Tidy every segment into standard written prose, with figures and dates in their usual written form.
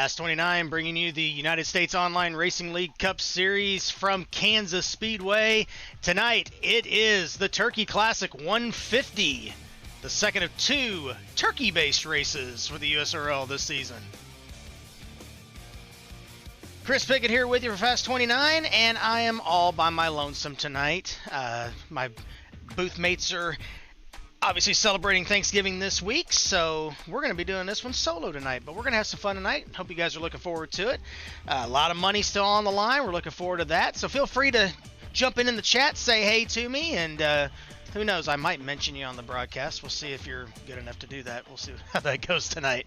Fast 29 bringing you the United States Online Racing League Cup Series from Kansas Speedway. Tonight it is the Turkey Classic 150, the second of two turkey-based races for the USORL this season. Chris Pickett here with you for Fast 29, and I am all by my lonesome tonight. My booth mates are obviously celebrating Thanksgiving this week, so we're going to be doing this one solo tonight, but we're going to have some fun tonight. Hope you guys are looking forward to it. A lot of money still on the line. We're looking forward to that, so feel free to jump in the chat, say hey to me, and who knows, I might mention you on the broadcast. We'll see if you're good enough to do that. We'll see how that goes tonight.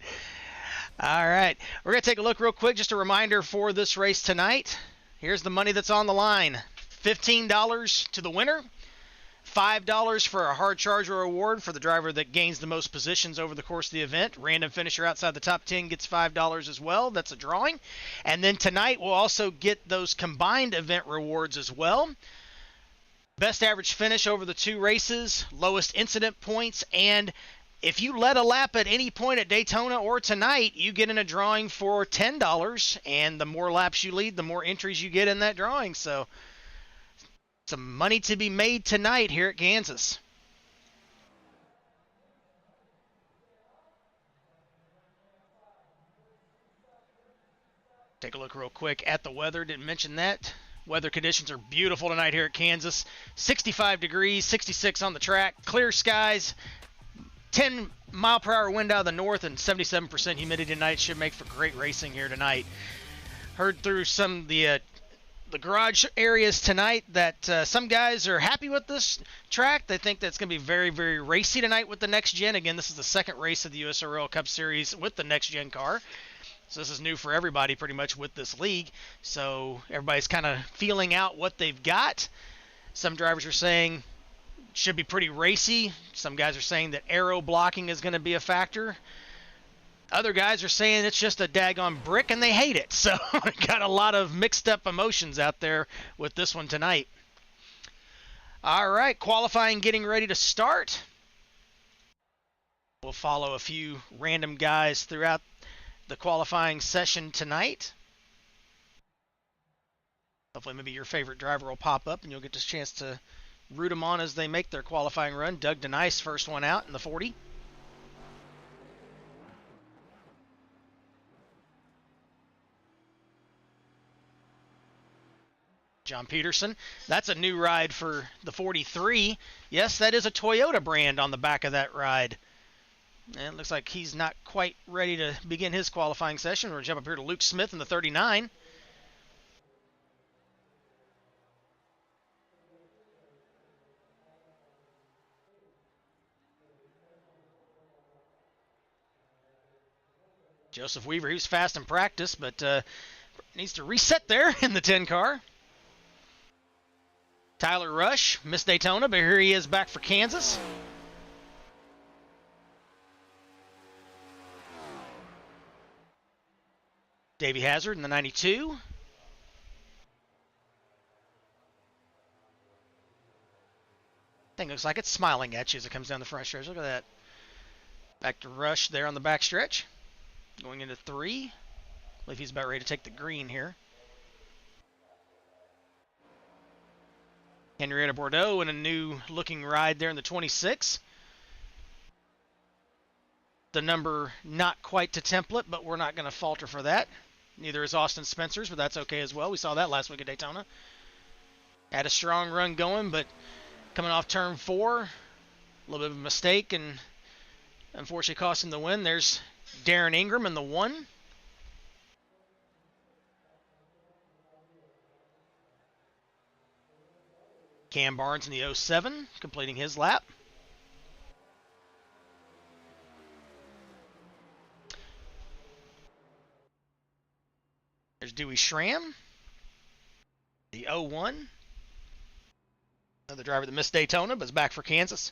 All right, we're going to take a look real quick. Just a reminder for this race tonight. Here's the money that's on the line. $15 to the winner. $5 for a hard charger award for the driver that gains the most positions over the course of the event. Random finisher outside the top 10 gets $5 as well. That's a drawing. And then tonight we'll also get those combined event rewards as well. Best average finish over the two races, lowest incident points, and if you led a lap at any point at Daytona or tonight, you get in a drawing for $10, and the more laps you lead, the more entries you get in that drawing. So some money to be made tonight here at Kansas. Take a look real quick at the weather. Didn't mention that. Weather conditions are beautiful tonight here at Kansas. 65 degrees, 66 on the track, clear skies, 10-mile-per-hour wind out of the north, and 77% humidity tonight. Should make for great racing here tonight. Heard through some of the garage areas tonight that some guys are happy with this track. They think that's going to be very, very racy tonight with the next gen. Again, this is the second race of the USORL Cup Series with the next gen car. So this is new for everybody pretty much with this league. So everybody's kind of feeling out what they've got. Some drivers are saying it should be pretty racy. Some guys are saying that aero blocking is going to be a factor. Other guys are saying it's just a daggone brick and they hate it. So got a lot of mixed up emotions out there with this one tonight. All right, qualifying getting ready to start. We'll follow a few random guys throughout the qualifying session tonight. Hopefully maybe your favorite driver will pop up and you'll get this chance to root them on as they make their qualifying run. Doug DeNice, first one out in the 40. John Peterson, that's a new ride for the 43. Yes, that is a Toyota brand on the back of that ride. And it looks like he's not quite ready to begin his qualifying session. We're going to jump up here to Luke Smith in the 39. Joseph Weaver, he was fast in practice, but needs to reset there in the 10 car. Tyler Rush missed Daytona, but here he is back for Kansas. Davey Hazard in the 92. Thing looks like it's smiling at you as it comes down the front stretch. Look at that. Back to Rush there on the back stretch. Going into 3. I believe he's about ready to take the green here. Henrietta Bordeaux in a new looking ride there in the 26. The number not quite to template, but we're not going to falter for that. Neither is Austin Spencer's, but that's okay as well. We saw that last week at Daytona. Had a strong run going, but coming off turn 4, a little bit of a mistake, and unfortunately cost him the win. There's Darren Ingram in the 1. Cam Barnes in the 07, completing his lap. There's Dewey Schramm, the 01. Another driver that missed Daytona, but is back for Kansas.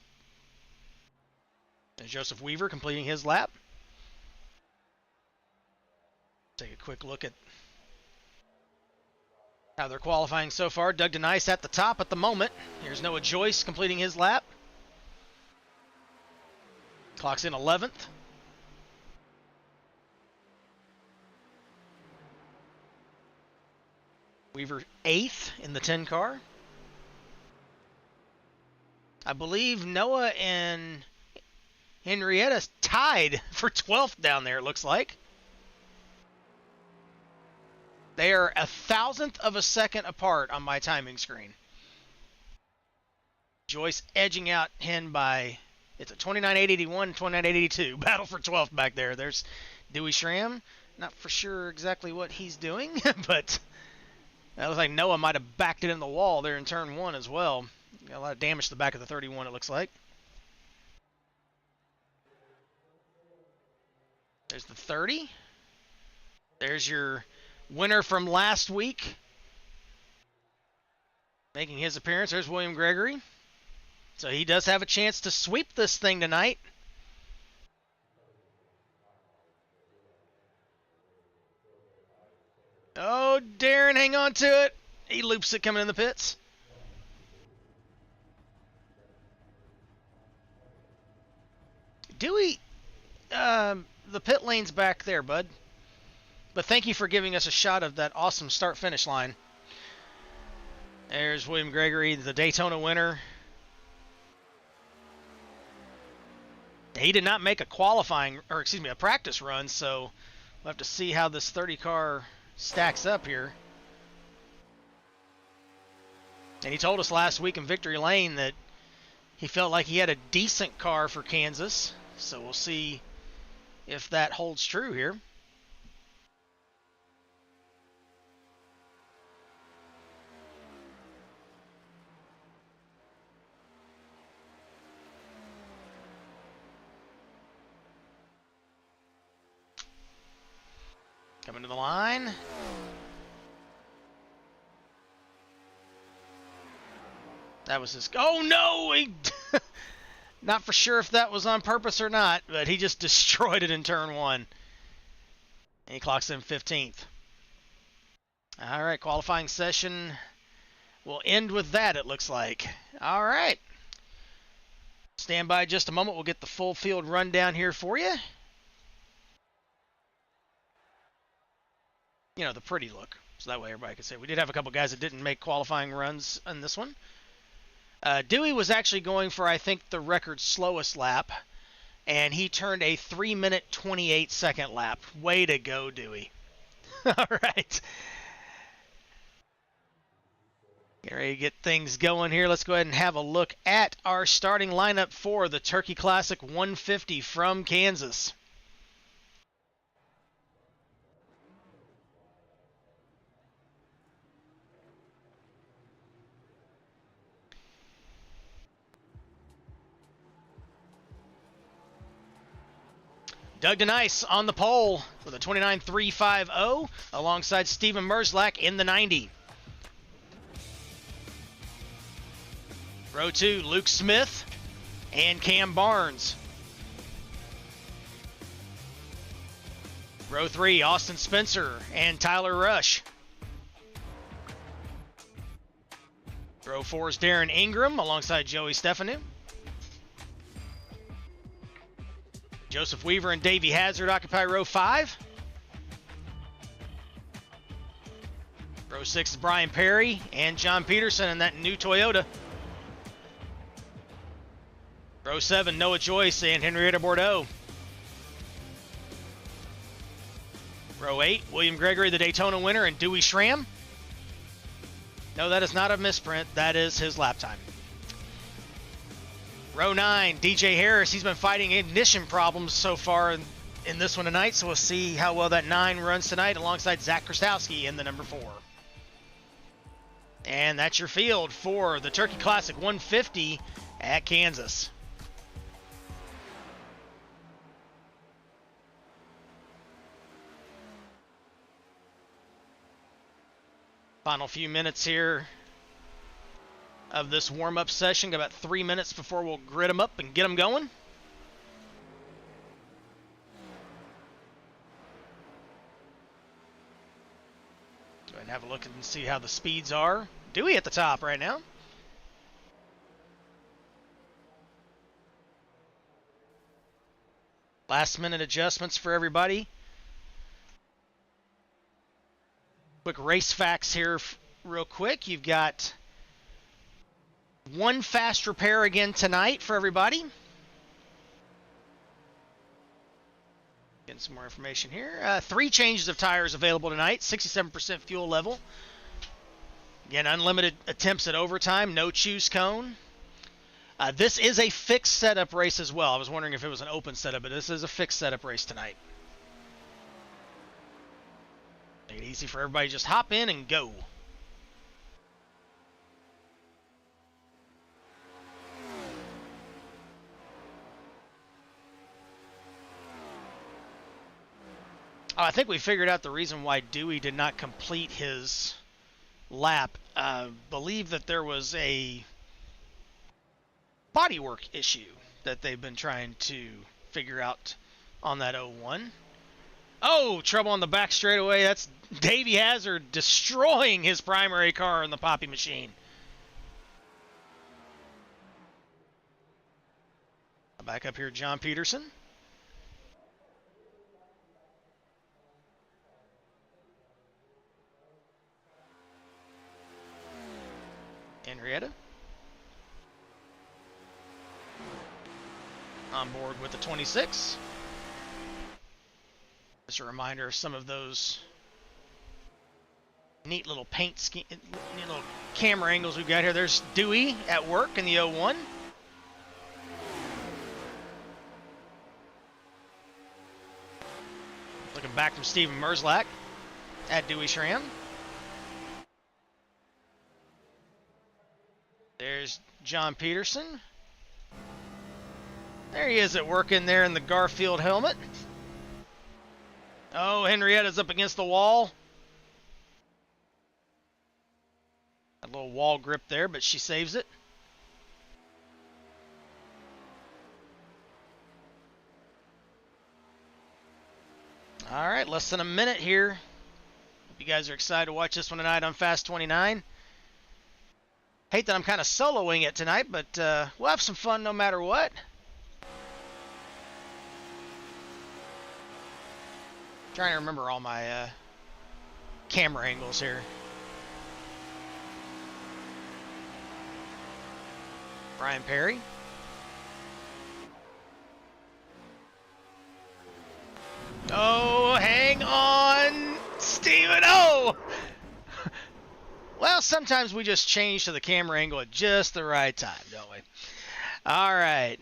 There's Joseph Weaver completing his lap. Take a quick look at how they're qualifying so far. Doug DeNice at the top at the moment. Here's Noah Joyce completing his lap. Clocks in 11th. Weaver 8th in the 10 car. I believe Noah and Henrietta tied for 12th down there, it looks like. They are 1,000th of a second apart on my timing screen. Joyce edging out Hen by, it's a 29.881, 29.882. Battle for 12th back there. There's Dewey Schramm. Not for sure exactly what he's doing, but that looks like Noah might have backed it in the wall there in turn 1 as well. Got a lot of damage to the back of the 31, it looks like. There's the 30. There's your winner from last week making his appearance. There's William Gregory. So he does have a chance to sweep this thing tonight. Oh, Darren, hang on to it. He loops it coming in the pits. Dewey, the pit lane's back there, bud. But thank you for giving us a shot of that awesome start-finish line. There's William Gregory, the Daytona winner. He did not make a a practice run, so we'll have to see how this 30 car stacks up here. And he told us last week in Victory Lane that he felt like he had a decent car for Kansas, so we'll see if that holds true here. Coming to the line. That was his... Oh, no! He not for sure if that was on purpose or not, but he just destroyed it in turn 1. And he clocks in 15th. All right, qualifying session will end with that, it looks like. All right. Stand by just a moment. We'll get the full field rundown here for you. You know, the pretty look. So that way everybody can say. We did have a couple guys that didn't make qualifying runs in this one. Dewey was actually going for, I think, the record slowest lap. And he turned a 3-minute 28-second lap. Way to go, Dewey. All right. Get ready to get things going here. Let's go ahead and have a look at our starting lineup for the Turkey Classic 150 from Kansas. Doug DeNice on the pole with a 29.350 alongside Steven Merzlak in the 90. Row 2, Luke Smith and Cam Barnes. Row 3, Austin Spencer and Tyler Rush. Row 4 is Darren Ingram alongside Joey Stefanu. Joseph Weaver and Davey Hazard occupy row 5. Row 6 is Brian Perry and John Peterson in that new Toyota. Row 7, Noah Joyce and Henrietta Bordeaux. Row 8, William Gregory, the Daytona winner, and Dewey Schramm. No, that is not a misprint. That is his lap time. Row 9, DJ Harris. He's been fighting ignition problems so far in this one tonight, so we'll see how well that 9 runs tonight alongside Zach Krastowski in the number 4. And that's your field for the Turkey Classic 150 at Kansas. Final few minutes here of this warm-up session. Got about 3 minutes before we'll grid them up and get them going. Go ahead and have a look and see how the speeds are. Dewey at the top right now. Last-minute adjustments for everybody. Quick race facts here real quick. You've got one fast repair again tonight for everybody. Getting some more information here. 3 changes of tires available tonight, 67% fuel level. Again, unlimited attempts at overtime, no choose cone. This is a fixed setup race as well. I was wondering if it was an open setup, but this is a fixed setup race tonight. Make it easy for everybody. Just hop in and go. Oh, I think we figured out the reason why Dewey did not complete his lap. Believe that there was a bodywork issue that they've been trying to figure out on that 01. Oh, trouble on the back straightaway. That's Davey Hazard destroying his primary car in the Poppy machine. Back up here, John Peterson. Henrietta. On board with the 26. Just a reminder of some of those neat little paint scheme, neat little camera angles we've got here. There's Dewey at work in the 01. Looking back from Steven Merzlak at Dewey Schramm. There's John Peterson. There he is at work in there in the Garfield helmet. Oh, Henrietta's up against the wall. A little wall grip there, but she saves it. All right, less than a minute here. Hope you guys are excited to watch this one tonight on Fast 29. Hate that I'm kind of soloing it tonight, but we'll have some fun no matter what. Trying to remember all my camera angles here. Brian Perry. Oh, hang on, Steven. Oh! Well, sometimes we just change to the camera angle at just the right time, don't we? All right.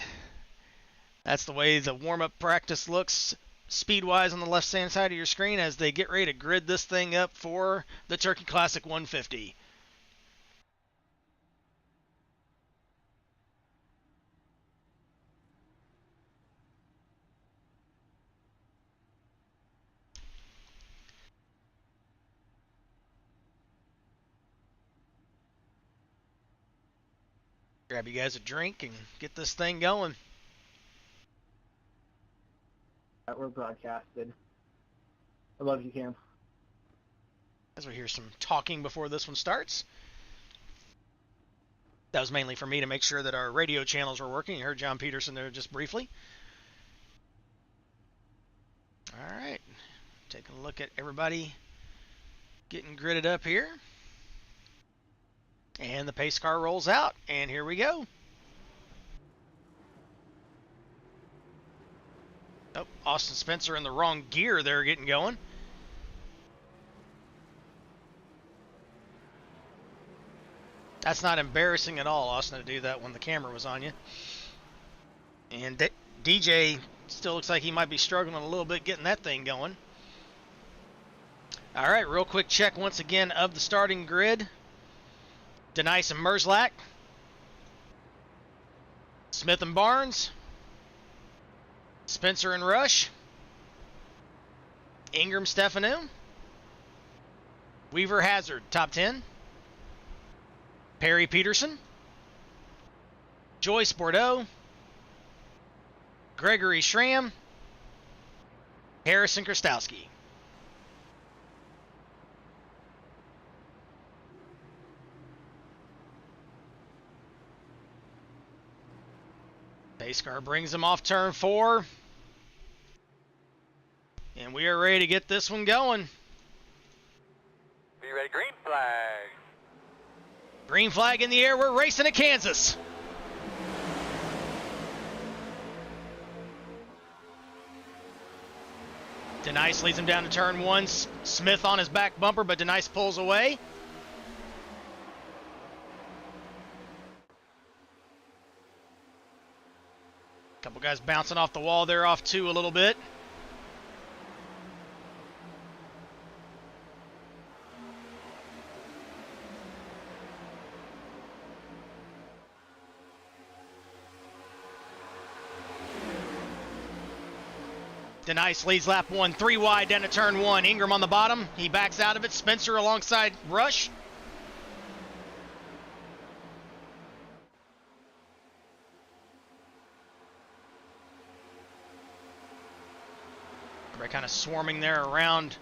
That's the way the warm-up practice looks speed-wise on the left-hand side of your screen as they get ready to grid this thing up for the Turkey Classic 150. Grab you guys a drink and get this thing going. We're broadcasted. I love you, Cam. As we hear some talking before this one starts. That was mainly for me to make sure that our radio channels were working. You heard John Peterson there just briefly. All right. Taking a look at everybody getting gridded up here. And the pace car rolls out, and here we go. Oh, Austin Spencer in the wrong gear there getting going. That's not embarrassing at all, Austin, to do that when the camera was on you. And DJ still looks like he might be struggling a little bit getting that thing going. All right, real quick check once again of the starting grid. Denice and Merzlak. Smith and Barnes. Spencer and Rush. Ingram Stefanu. Weaver Hazard, top 10. Perry Peterson. Joyce Bordeaux. Gregory Schramm. Harrison Krastowski. Pace car brings him off turn 4. And we are ready to get this one going. Be ready, green flag. Green flag in the air. We're racing at Kansas. Denice leads him down to turn 1. Smith on his back bumper, but Denice pulls away. Couple guys bouncing off the wall there, off 2 a little bit. Denice leads lap 1, 3 wide down to turn 1. Ingram on the bottom. He backs out of it. Spencer alongside Rush. Everybody kind of swarming there around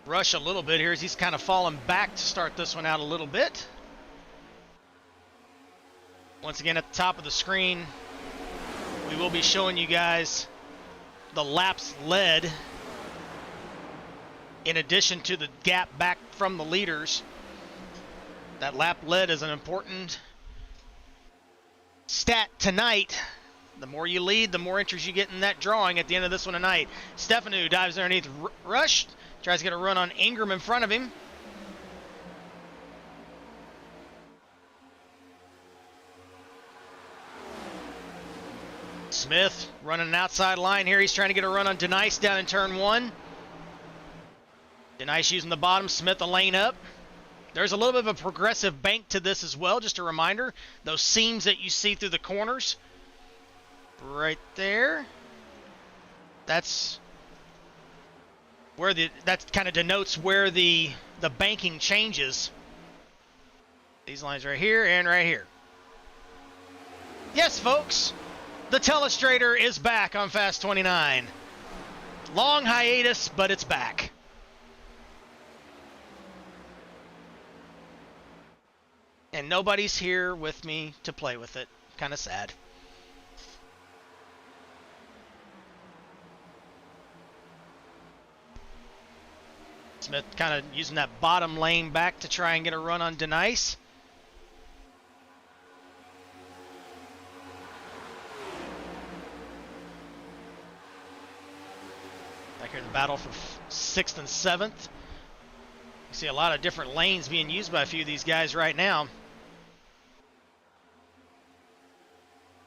Rush a little bit here as he's kind of falling back to start this one out a little bit. Once again, at the top of the screen, we will be showing you guys the laps led in addition to the gap back from the leaders. That lap led is an important stat tonight. The more you lead, the more entries you get in that drawing at the end of this one tonight. Stefanu dives underneath Rush, tries to get a run on Ingram in front of him. Smith running an outside line here. He's trying to get a run on Denice down in turn 1. Denice using the bottom, Smith a lane up. There's a little bit of a progressive bank to this as well. Just a reminder, those seams that you see through the corners right there, that's where that kind of denotes where the banking changes. These lines right here and right here. Yes, folks. The Telestrator is back on Fast 29. Long hiatus, but it's back. And nobody's here with me to play with it. Kind of sad. Smith kind of using that bottom lane back to try and get a run on Denice. Back here in the battle for 6th and 7th. You see a lot of different lanes being used by a few of these guys right now.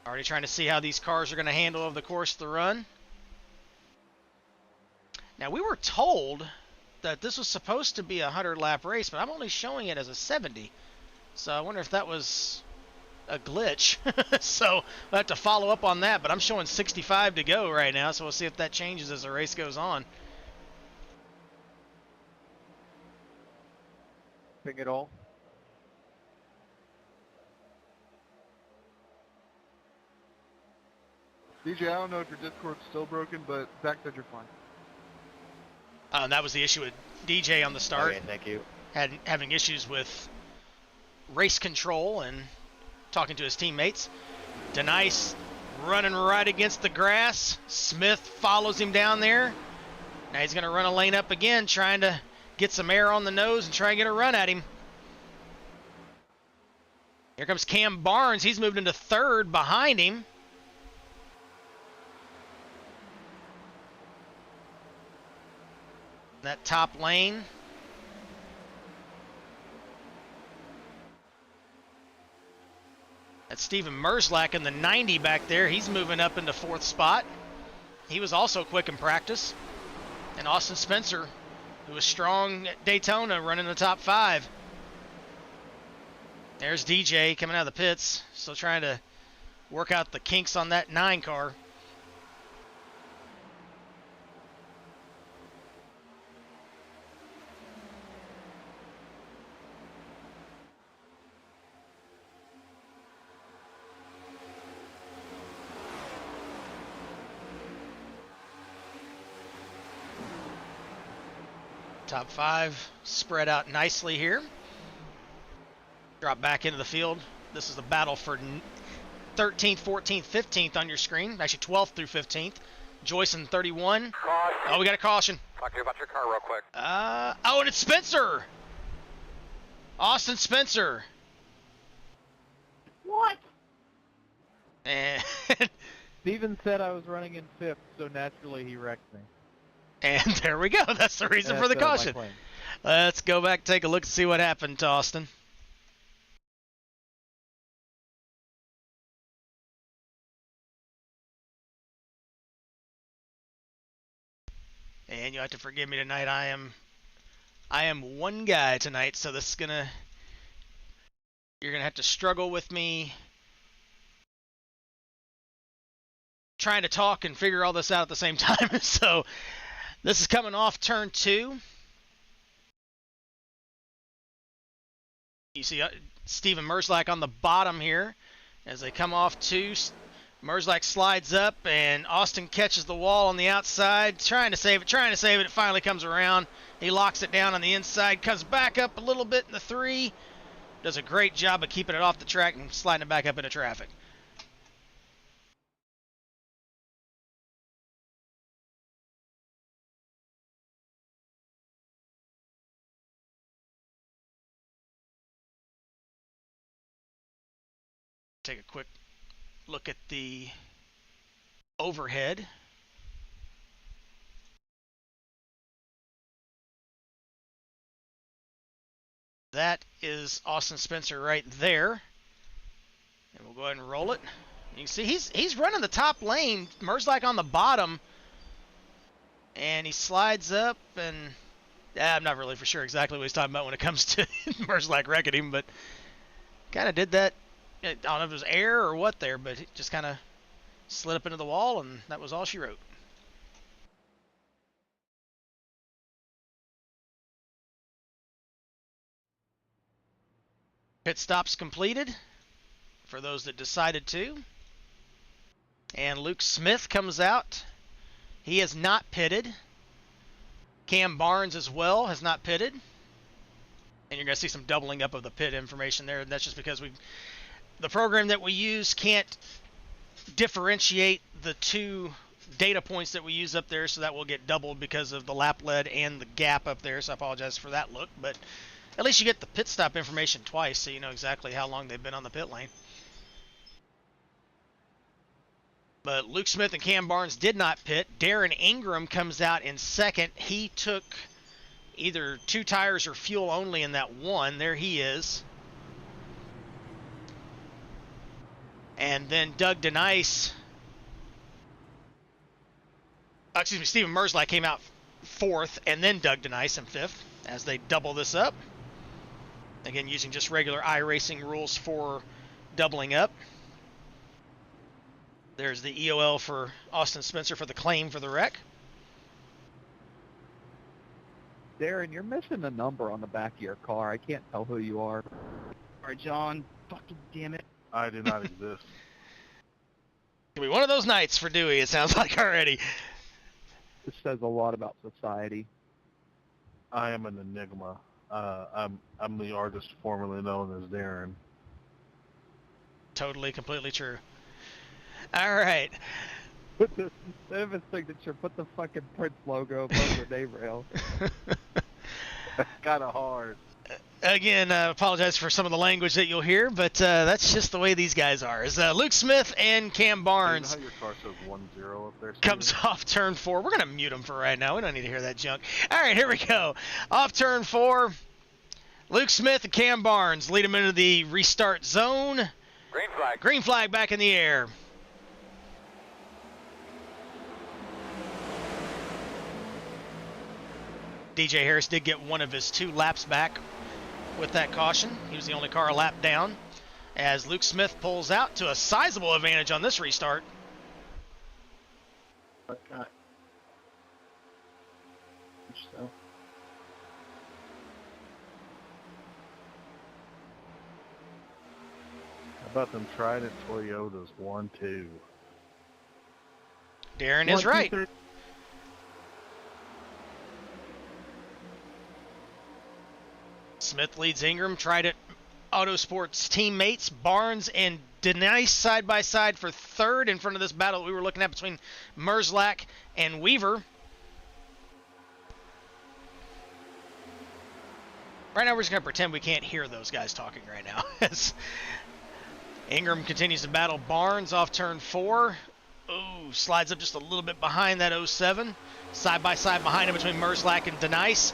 Already trying to see how these cars are going to handle over the course of the run. Now, we were told that this was supposed to be a 100-lap race, but I'm only showing it as a 70. So I wonder if that was a glitch. So we'll have to follow up on that, but I'm showing 65 to go right now, so we'll see if that changes as the race goes on. Ping it all. DJ, I don't know if your Discord's still broken, but back said you're fine. That was the issue with DJ on the start. Okay, thank you. Having issues with race control and talking to his teammates. Denice running right against the grass. Smith follows him down there. Now he's going to run a lane up again, trying to get some air on the nose and try and get a run at him. Here comes Cam Barnes. He's moved into 3rd behind him. That top lane. That's Steven Merzlak in the 90 back there. He's moving up into 4th spot. He was also quick in practice. And Austin Spencer, who was strong at Daytona, running the top 5. There's DJ coming out of the pits. Still trying to work out the kinks on that 9 car. Top 5 spread out nicely here. Drop back into the field. This is the battle for 13th, 14th, 15th on your screen. Actually 12th through 15th. Joyce in 31. Caution. Oh, we got a caution. Talk to you about your car real quick. Oh, and it's Spencer Austin Spencer. What? And, Steven said I was running in 5th, so naturally he wrecked me. and there we go. That's the reason for the That's, my caution. claim. Let's go back and take a look and see what happened to Austin. And you have to forgive me tonight. I am one guy tonight, so this is you're gonna have to struggle with me trying to talk and figure all this out at the same time. So this is coming off turn 2. You see Steven Merzlak on the bottom here. As they come off 2, Merzlak slides up, and Austin catches the wall on the outside, trying to save it. It finally comes around. He locks it down on the inside, comes back up a little bit in the 3. Does a great job of keeping it off the track and sliding it back up into traffic. Take a quick look at the overhead. That is Austin Spencer right there. And we'll go ahead and roll it. You can see he's running the top lane. Merzlak on the bottom. And he slides up, and I'm not really for sure exactly what he's talking about when it comes to Merzlak wrecking him, but kind of did that. I don't know if it was air or what there, but it just kind of slid up into the wall, and that was all she wrote. Pit stops completed for those that decided to. And Luke Smith comes out. He has not pitted. Cam Barnes as well has not pitted. And you're going to see some doubling up of the pit information there. And that's just because the program that we use can't differentiate the 2 data points that we use up there, so that will get doubled because of the lap lead and the gap up there. So I apologize for that look, but at least you get the pit stop information twice, so you know exactly how long they've been on the pit lane. But Luke Smith and Cam Barnes did not pit. Darren Ingram comes out in second. He took either 2 tires or fuel only in that 1. There he is. And then Doug Denice, Steven Merzlak came out 4th, and then Doug Denice in 5th as they double this up. Again, using just regular iRacing rules for doubling up. There's the EOL for Austin Spencer for the claim for the wreck. Darren, you're missing a number on the back of your car. I can't tell who you are. All right, John. Fucking damn it. I do not exist. It'll be one of those nights for Dewey, it sounds like already. This says a lot about society. I am an enigma. I'm the artist formerly known as Darren. Totally, completely true. All right. Instead of a signature, put the fucking Prince logo above the name rail. That's kind of hard. Again, apologize for some of the language that you'll hear, but that's just the way these guys are. As Luke Smith and Cam Barnes You know how your car says 1-0 up there? comes off turn 4. We're going to mute them for right now. We don't need to hear that junk. All right, here we go. Off turn 4, Luke Smith and Cam Barnes lead them into the restart zone. Green flag. Green flag back in the air. DJ Harris did get one of his 2 laps back with that caution. He was the only car a lap down as Luke Smith pulls out to a sizable advantage on this restart. Okay. So. How about them Trident Toyotas 1-2? Darren is right. Smith leads Ingram. Trident Autosports teammates Barnes and Denice side by side for 3rd in front of this battle we were looking at between Merzlak and Weaver. Right now we're just going to pretend we can't hear those guys talking right now. As Ingram continues to battle Barnes off turn 4. Ooh, slides up just a little bit behind that 07. Side by side behind him between Merzlak and Denice.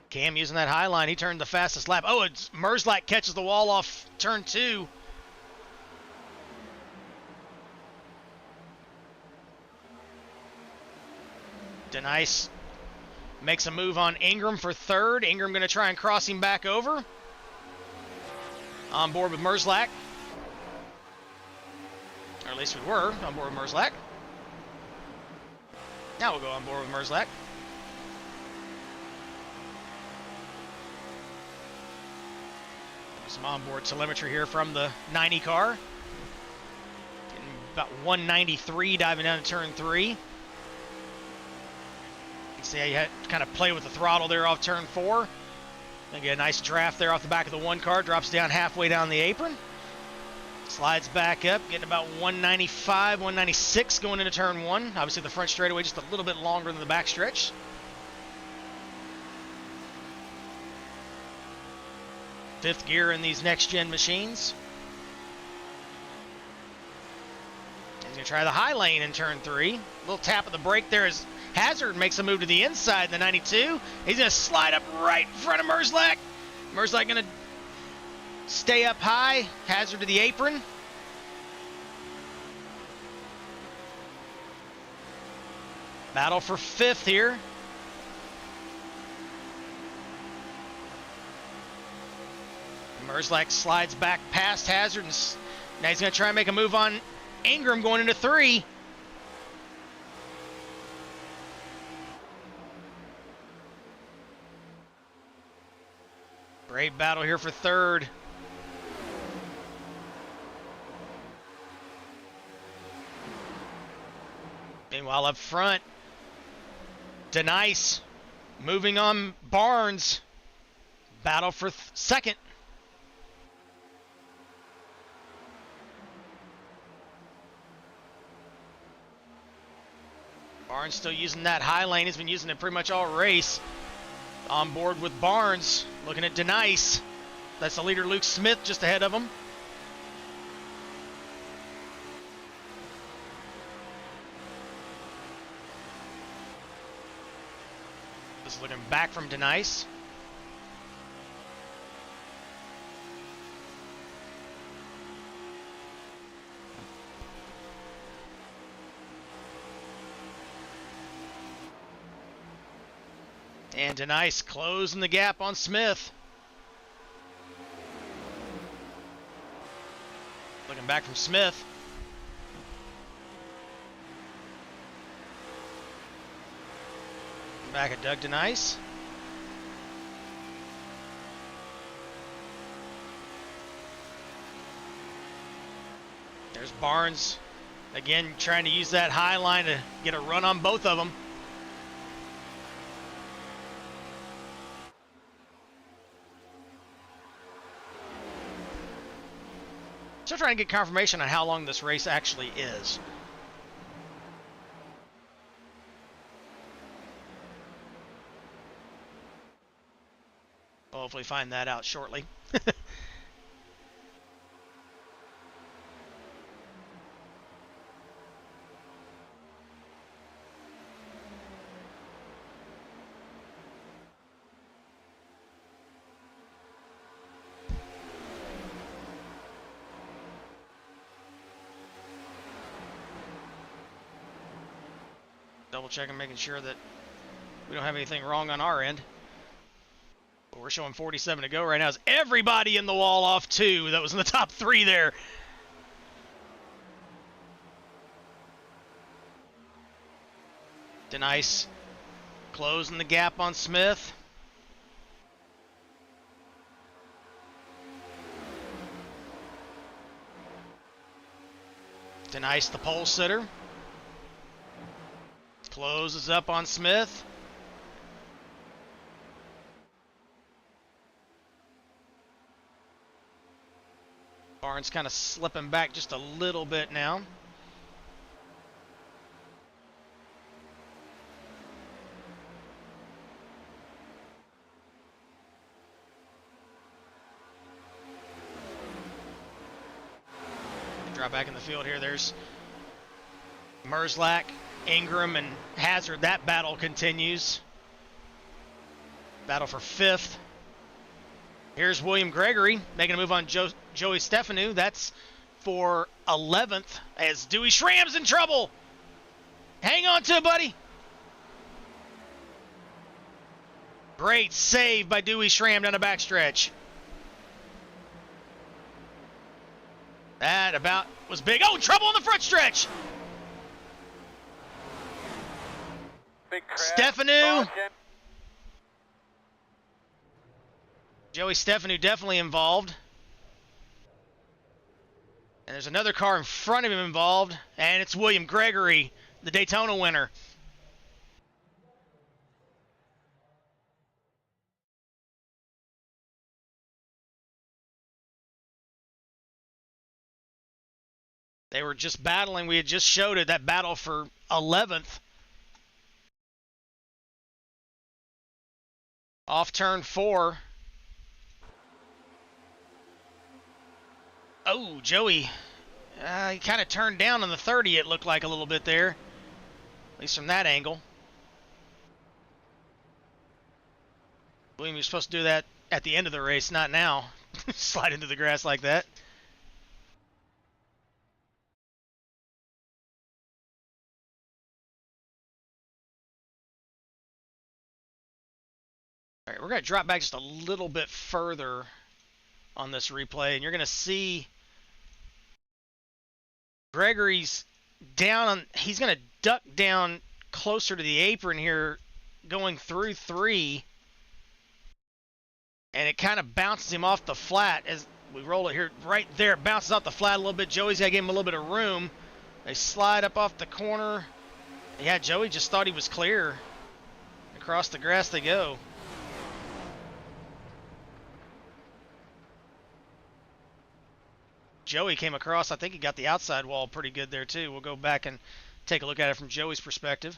Cam using that high line. He turned the fastest lap. Oh, it's Merzlak catches the wall off turn 2. Denice makes a move on Ingram for 3rd. Ingram going to try and cross him back over. On board with Merzlak. Or at least we were on board with Merzlak. Now we'll go on board with Merzlak. Some onboard telemetry here from the 90 car. Getting about 193 diving down to turn 3. You can see how you had to kind of play with the throttle there off turn 4. Then get a nice draft there off the back of the 1 car. Drops down halfway down the apron. Slides back up, getting about 195, 196 going into turn 1. Obviously the front straightaway just a little bit longer than the back stretch. Fifth gear in these next-gen machines. He's going to try the high lane in turn 3. A little tap of the brake there as Hazard makes a move to the inside in the 92. He's going to slide up right in front of Merzlak. Merzlak going to stay up high. Hazard to the apron. Battle for 5th here. Merzlak slides back past Hazard, and now he's going to try and make a move on Ingram going into 3. Great battle here for 3rd. Meanwhile, up front, Denice moving on Barnes. Battle for 2nd. Barnes still using that high lane. He's been using it pretty much all race. On board with Barnes. Looking at Denice. That's the leader, Luke Smith, just ahead of him. Just looking back from Denice. And Denice closing the gap on Smith. Looking back from Smith. Back at Doug Denice. There's Barnes again trying to use that high line to get a run on both of them. Still trying to get confirmation on how long this race actually is. We'll hopefully find that out shortly. Double checking, making sure that we don't have anything wrong on our end. But we're showing 47 to go right now. Is everybody in the wall off 2 that was in the top 3 there? Denice closing the gap on Smith. Denice the pole sitter. Closes up on Smith. Barnes McLaren's kind of slipping back just a little bit now. Drop back in the field here. There's Merzlak, Ingram, and Hazard. That battle continues. Battle for 5th. Here's William Gregory making a move on Joey Stefanu. That's for 11th as Dewey Schramm's in trouble. Hang on to it, buddy. Great save by Dewey Schramm down the backstretch. That about was big. Oh, trouble on the front stretch. Stefanu. Joey Stefanu definitely involved. And there's another car in front of him involved, and it's William Gregory, the Daytona winner. They were just battling. We had just showed it, that battle for 11th. Off turn 4. Oh, Joey. He kind of turned down on the 30, it looked like a little bit there. At least from that angle. William, you're supposed to do that at the end of the race, not now. Slide into the grass like that. All right, we're going to drop back just a little bit further on this replay, and you're going to see Gregory's down on, he's going to duck down closer to the apron here going through 3, and it kind of bounces him off the flat as we roll it here right there. It bounces off the flat a little bit. Joey's got to give him a little bit of room. They slide up off the corner. Yeah, Joey just thought he was clear. Across the grass they go. Joey came across. I think he got the outside wall pretty good there too. We'll go back and take a look at it from Joey's perspective.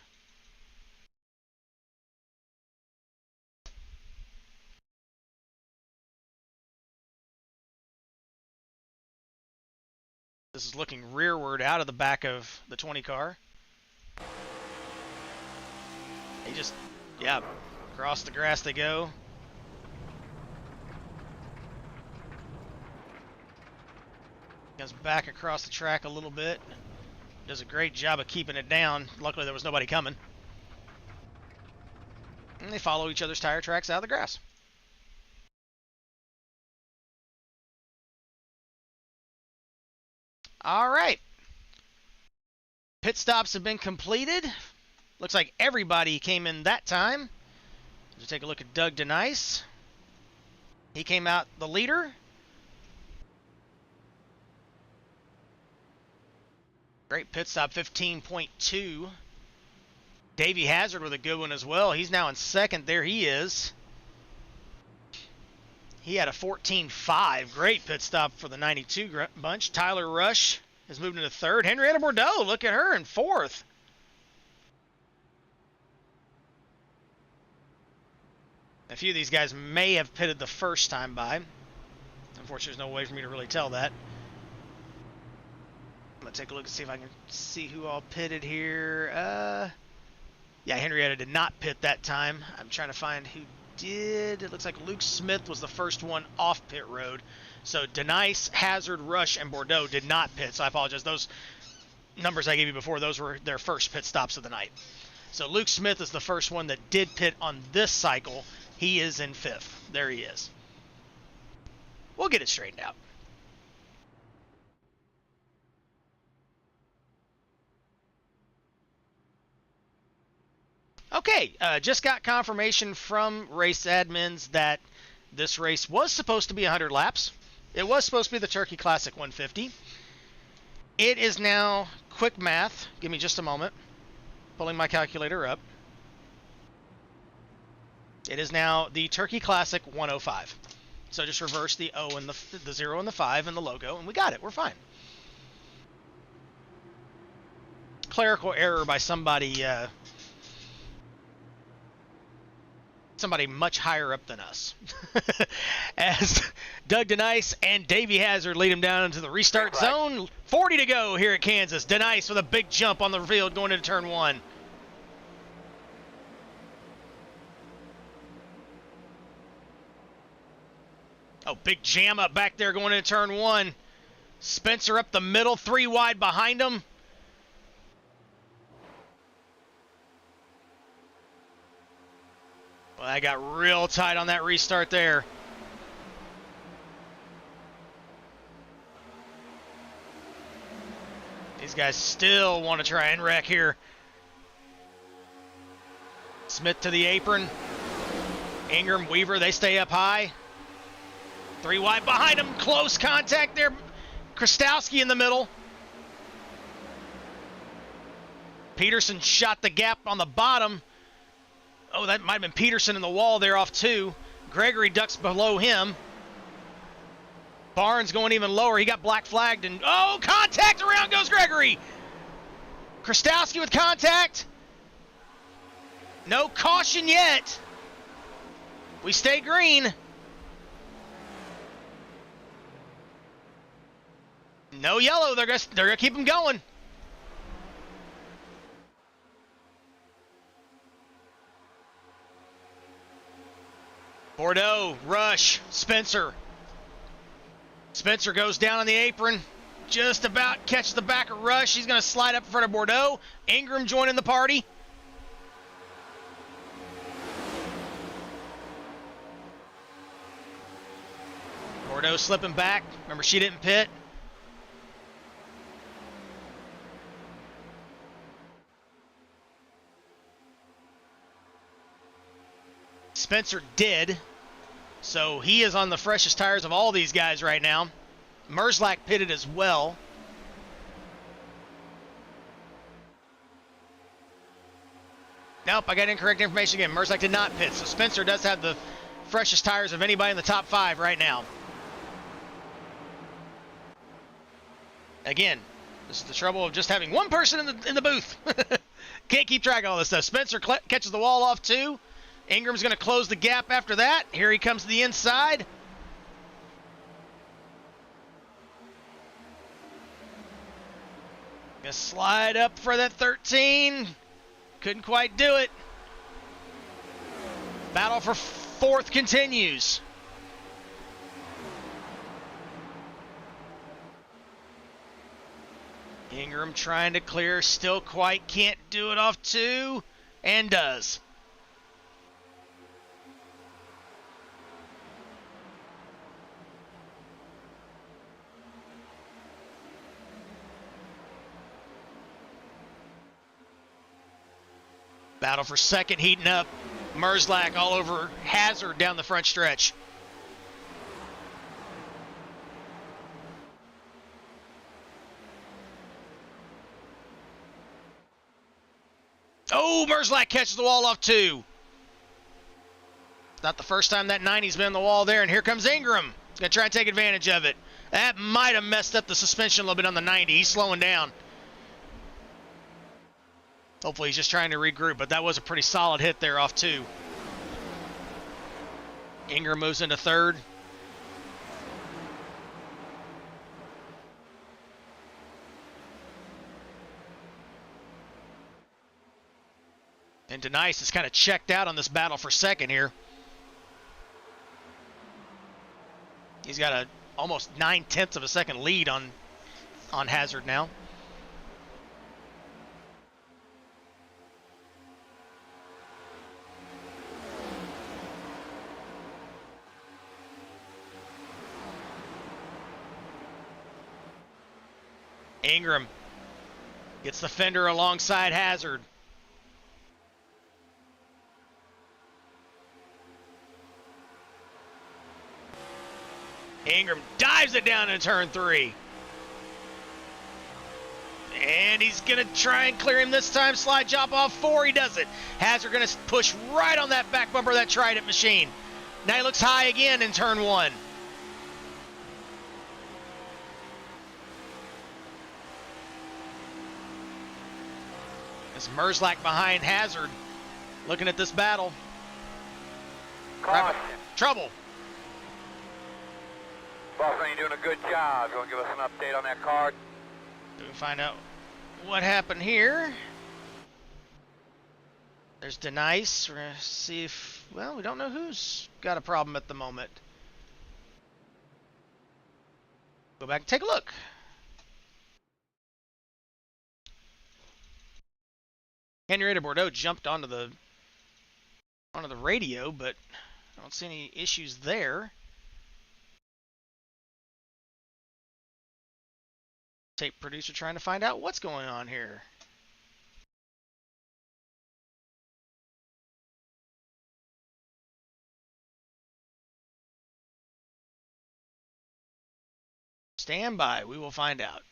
This is looking rearward out of the back of the 20 car. He just, yeah, across the grass they go. Goes back across the track a little bit. Does a great job of keeping it down. Luckily there was nobody coming. And they follow each other's tire tracks out of the grass. All right. Pit stops have been completed. Looks like everybody came in that time. Let's take a look at Doug DeNice. He came out the leader. Great pit stop, 15.2. Davey Hazard with a good one as well. He's now in second. There he is. He had a 14.5. Great pit stop for the 92 bunch. Tyler Rush has moved into third. Henrietta Bordeaux, look at her in fourth. A few of these guys may have pitted the first time by. Unfortunately, there's no way for me to really tell that. I'm going to take a look and see if I can see who all pitted here. Yeah, Henrietta did not pit that time. I'm trying to find who did. It looks like Luke Smith was the first one off pit road. So DeNice, Hazard, Rush, and Bordeaux did not pit. So I apologize. Those numbers I gave you before, those were their first pit stops of the night. So Luke Smith is the first one that did pit on this cycle. He is in fifth. There he is. We'll get it straightened out. Okay, just got confirmation from race admins that this race was supposed to be 100 laps. It was supposed to be the Turkey Classic 150. It is now, quick math, give me just a moment, pulling my calculator up. It is now the Turkey Classic 105. So just reverse the O and the 0 and the 5 and the logo, and we got it. We're fine. Clerical error by somebody much higher up than us. As Doug Denice and Davey Hazard lead him down into the restart zone. 40 to go here at Kansas. Denice with a big jump on the field going into turn 1. Oh, big jam up back there going into turn 1. Spencer up the middle, 3 wide behind him. Well, I got real tight on that restart there. These guys still want to try and wreck here. Smith to the apron. Ingram, Weaver, they stay up high. 3 wide behind him. Close contact there. Krastowski in the middle. Peterson shot the gap on the bottom. Oh, that might have been Peterson in the wall there off 2. Gregory ducks below him. Barnes going even lower. He got black flagged, and oh, contact! Around goes Gregory. Krastowski with contact. No caution yet. We stay green. No yellow. They're gonna keep him going. Bordeaux, Rush, Spencer. Spencer goes down on the apron. Just about catches the back of Rush. He's going to slide up in front of Bordeaux. Ingram joining the party. Bordeaux slipping back. Remember, she didn't pit. Spencer did. So he is on the freshest tires of all these guys right now. Merzlak pitted as well. Nope, I got incorrect information again. Merzlak did not pit, so Spencer does have the freshest tires of anybody in the top 5 right now. Again, this is the trouble of just having one person in the booth. Can't keep track of all this stuff. Spencer catches the wall off 2. Ingram's going to close the gap after that. Here he comes to the inside. Gonna slide up for that 13. Couldn't quite do it. Battle for 4th continues. Ingram trying to clear, still quite can't do it off 2, and does. Battle for 2nd heating up. Merzlak all over Hazard down the front stretch. Oh, Merzlak catches the wall off 2. Not the first time that 90's been on the wall there, and here comes Ingram. He's going to try and take advantage of it. That might have messed up the suspension a little bit on the 90. He's slowing down. Hopefully he's just trying to regroup, but that was a pretty solid hit there off 2. Ingram moves into 3rd. And Denice is kind of checked out on this battle for 2nd here. He's got a almost 9/10 of a second lead on Hazard now. Ingram gets the fender alongside Hazard. Ingram dives it down in turn 3. And he's going to try and clear him this time. Slide chop off 4. He does it. Hazard going to push right on that back bumper of that Trident machine. Now he looks high again in turn 1. It's Merzlak behind Hazard, looking at this battle. Caution. Trouble. Boston, you're doing a good job. You want to give us an update on that card? We can find out what happened here. There's Denice. We're going to see if, well, we don't know who's got a problem at the moment. Go back and take a look. Henrietta Bordeaux jumped onto the radio, but I don't see any issues there. Tape producer trying to find out what's going on here. Stand by. We will find out.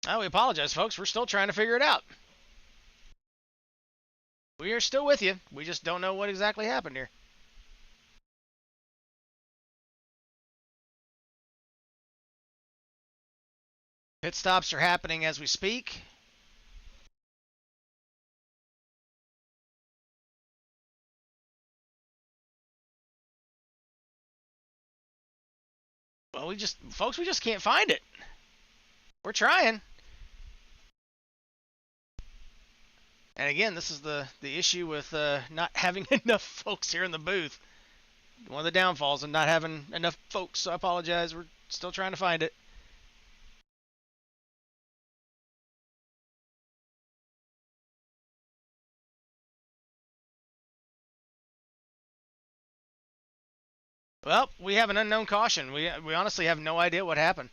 Oh, we apologize, folks. We're still trying to figure it out. We are still with you. We just don't know what exactly happened here. Pit stops are happening as we speak. Well, we just can't find it. We're trying. And again, this is the issue with not having enough folks here in the booth. One of the downfalls of not having enough folks, so I apologize. We're still trying to find it. Well, we have an unknown caution. We honestly have no idea what happened.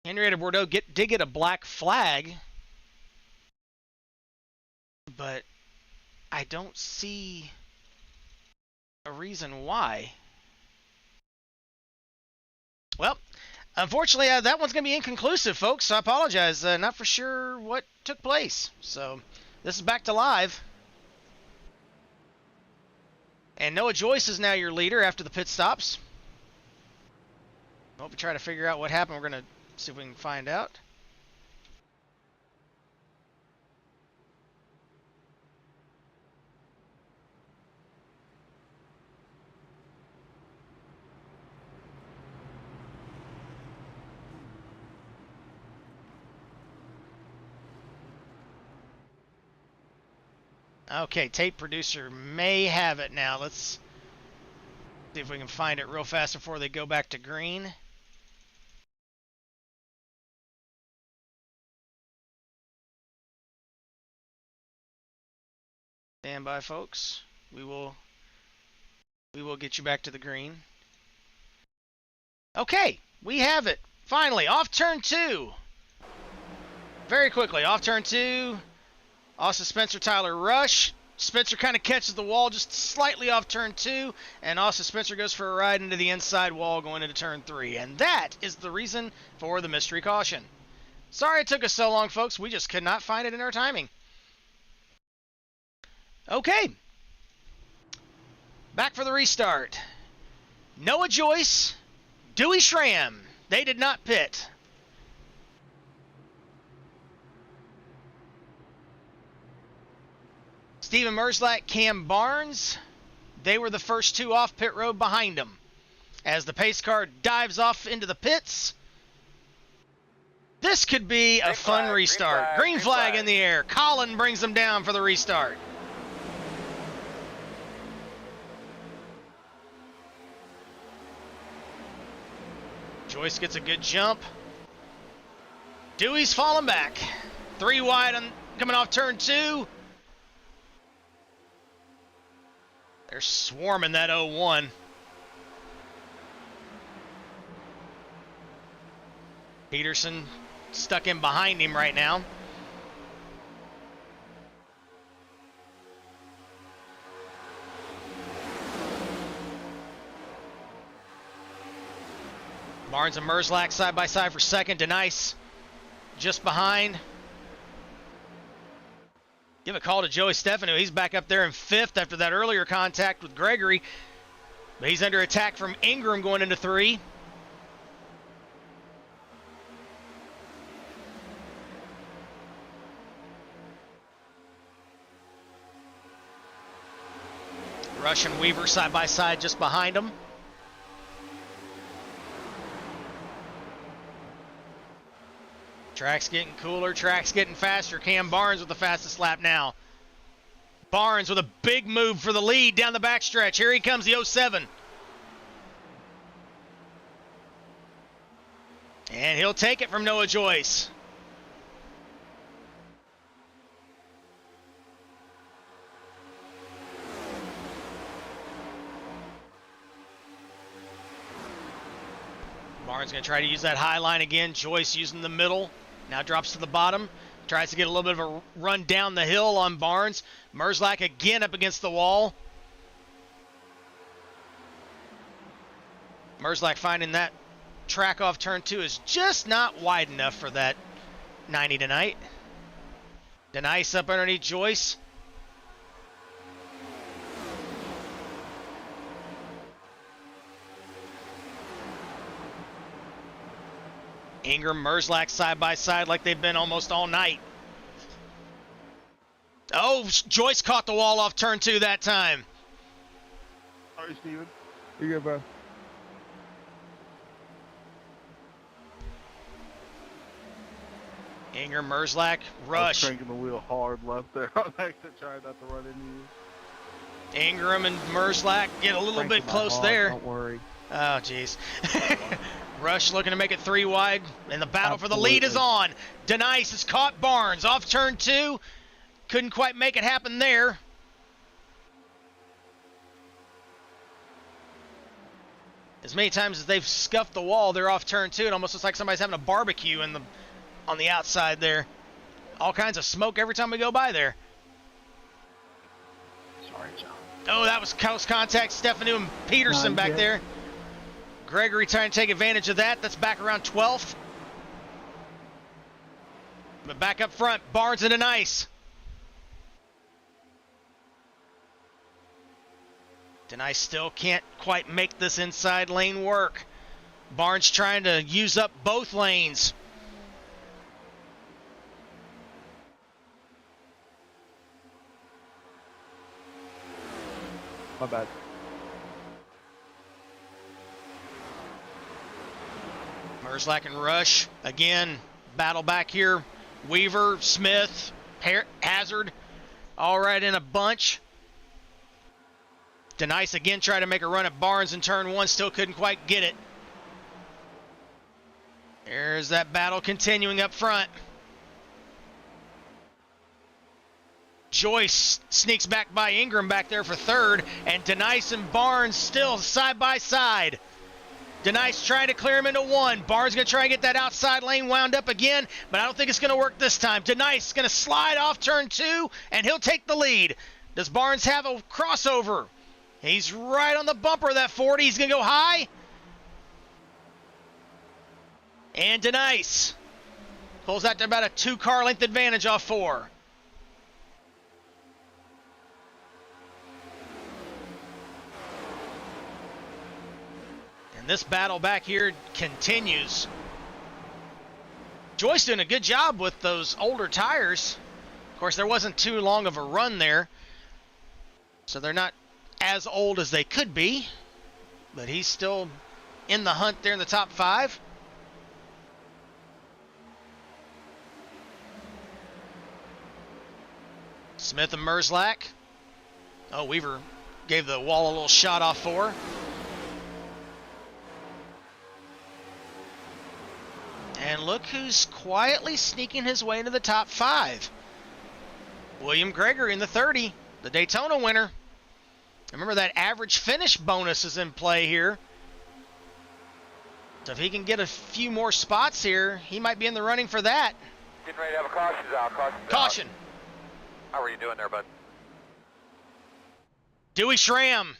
Henrietta Bordeaux did get a black flag, but I don't see a reason why. Well, unfortunately, that one's going to be inconclusive, folks, so I apologize. Not for sure what took place. So this is back to live. And Noah Joyce is now your leader after the pit stops. Hope we try to figure out what happened. We're going to see if we can find out. Okay, tape producer may have it now. Let's see if we can find it real fast before they go back to green. Stand by, folks. We will get you back to the green. Okay, we have it. Finally, off turn 2. Very quickly, off turn 2. Austin Spencer, Tyler Rush. Spencer kind of catches the wall just slightly off turn 2, and Austin Spencer goes for a ride into the inside wall going into turn 3. And that is the reason for the mystery caution. Sorry it took us so long, folks. We just could not find it in our timing. Okay. Back for the restart. Noah Joyce, Dewey Schramm. They did not pit. Steven Merzlak, Cam Barnes, they were the first two off pit road behind him. As the pace car dives off into the pits, this could be a fun restart. Green flag in the air. Colin brings them down for the restart. Joyce gets a good jump. Dewey's falling back. 3 wide coming off turn 2. They're swarming that 0-1. Peterson stuck in behind him right now. Barnes and Merzlak side by side for second. Denice just behind. Give a call to Joey Stefano. He's back up there in fifth after that earlier contact with Gregory. But he's under attack from Ingram going into 3. Rush and Weaver side by side just behind him. Track's getting cooler, track's getting faster. Cam Barnes with the fastest lap now. Barnes with a big move for the lead down the backstretch. Here he comes, the 07. And he'll take it from Noah Joyce. Barnes going to try to use that high line again. Joyce using the middle. Now drops to the bottom. Tries to get a little bit of a run down the hill on Barnes. Merzlak again up against the wall. Merzlak finding that track off turn 2 is just not wide enough for that 90 tonight. Denice up underneath Joyce. Ingram, Merzlak side by side like they've been almost all night. Oh, Joyce caught the wall off turn 2 that time. Sorry, Steven. You're good, bro. Ingram, Merzlak, I was Rush. cranking the wheel hard left there on exit, trying not to run into you. Ingram and Merzlak get a little Crank bit it close hard, there. Don't worry. Oh, jeez. Rush looking to make it 3 wide, and the battle for the lead is on. Denice has caught Barnes off turn 2. Couldn't quite make it happen there. As many times as they've scuffed the wall, they're off turn 2. It almost looks like somebody's having a barbecue on the outside there. All kinds of smoke every time we go by there. Sorry, John. Oh, that was close contact. Stefanu and Peterson back there. Gregory trying to take advantage of that. That's back around 12th. But back up front, Barnes and Denice. Denice still can't quite make this inside lane work. Barnes trying to use up both lanes. My bad. Merzlak and Rush. Again, battle back here. Weaver, Smith, Hazard, all right in a bunch. Denice again tried to make a run at Barnes in turn 1, still couldn't quite get it. There's that battle continuing up front. Joyce sneaks back by Ingram back there for 3rd, and Denice and Barnes still side by side. Denice trying to clear him into 1. Barnes going to try and get that outside lane wound up again, but I don't think it's going to work this time. Denice going to slide off turn 2, and he'll take the lead. Does Barnes have a crossover? He's right on the bumper of that 40. He's going to go high. And Denice pulls that to about a 2-car length advantage off 4. This battle back here continues. Joyce doing a good job with those older tires. Of course, there wasn't too long of a run there, so they're not as old as they could be, but he's still in the hunt there in the top 5. Smith and Merzlak. Oh, Weaver gave the wall a little shot off 4. And look who's quietly sneaking his way into the top 5. William Gregory in the 30, the Daytona winner. Remember that average finish bonus is in play here. So if he can get a few more spots here, he might be in the running for that. Getting ready to have a caution out. Caution. How are you doing there, bud? Dewey Schramm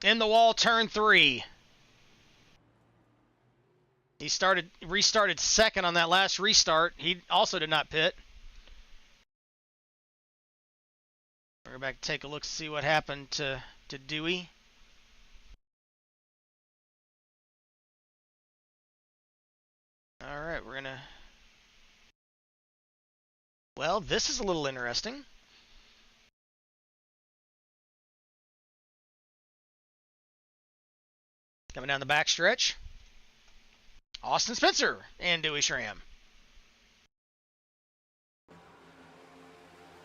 in the wall, turn 3. He restarted second on that last restart. He also did not pit. We're back to take a look, see what happened to Dewey. All right, we're gonna. Well, this is a little interesting. Coming down the backstretch, Austin Spencer and Dewey Schramm.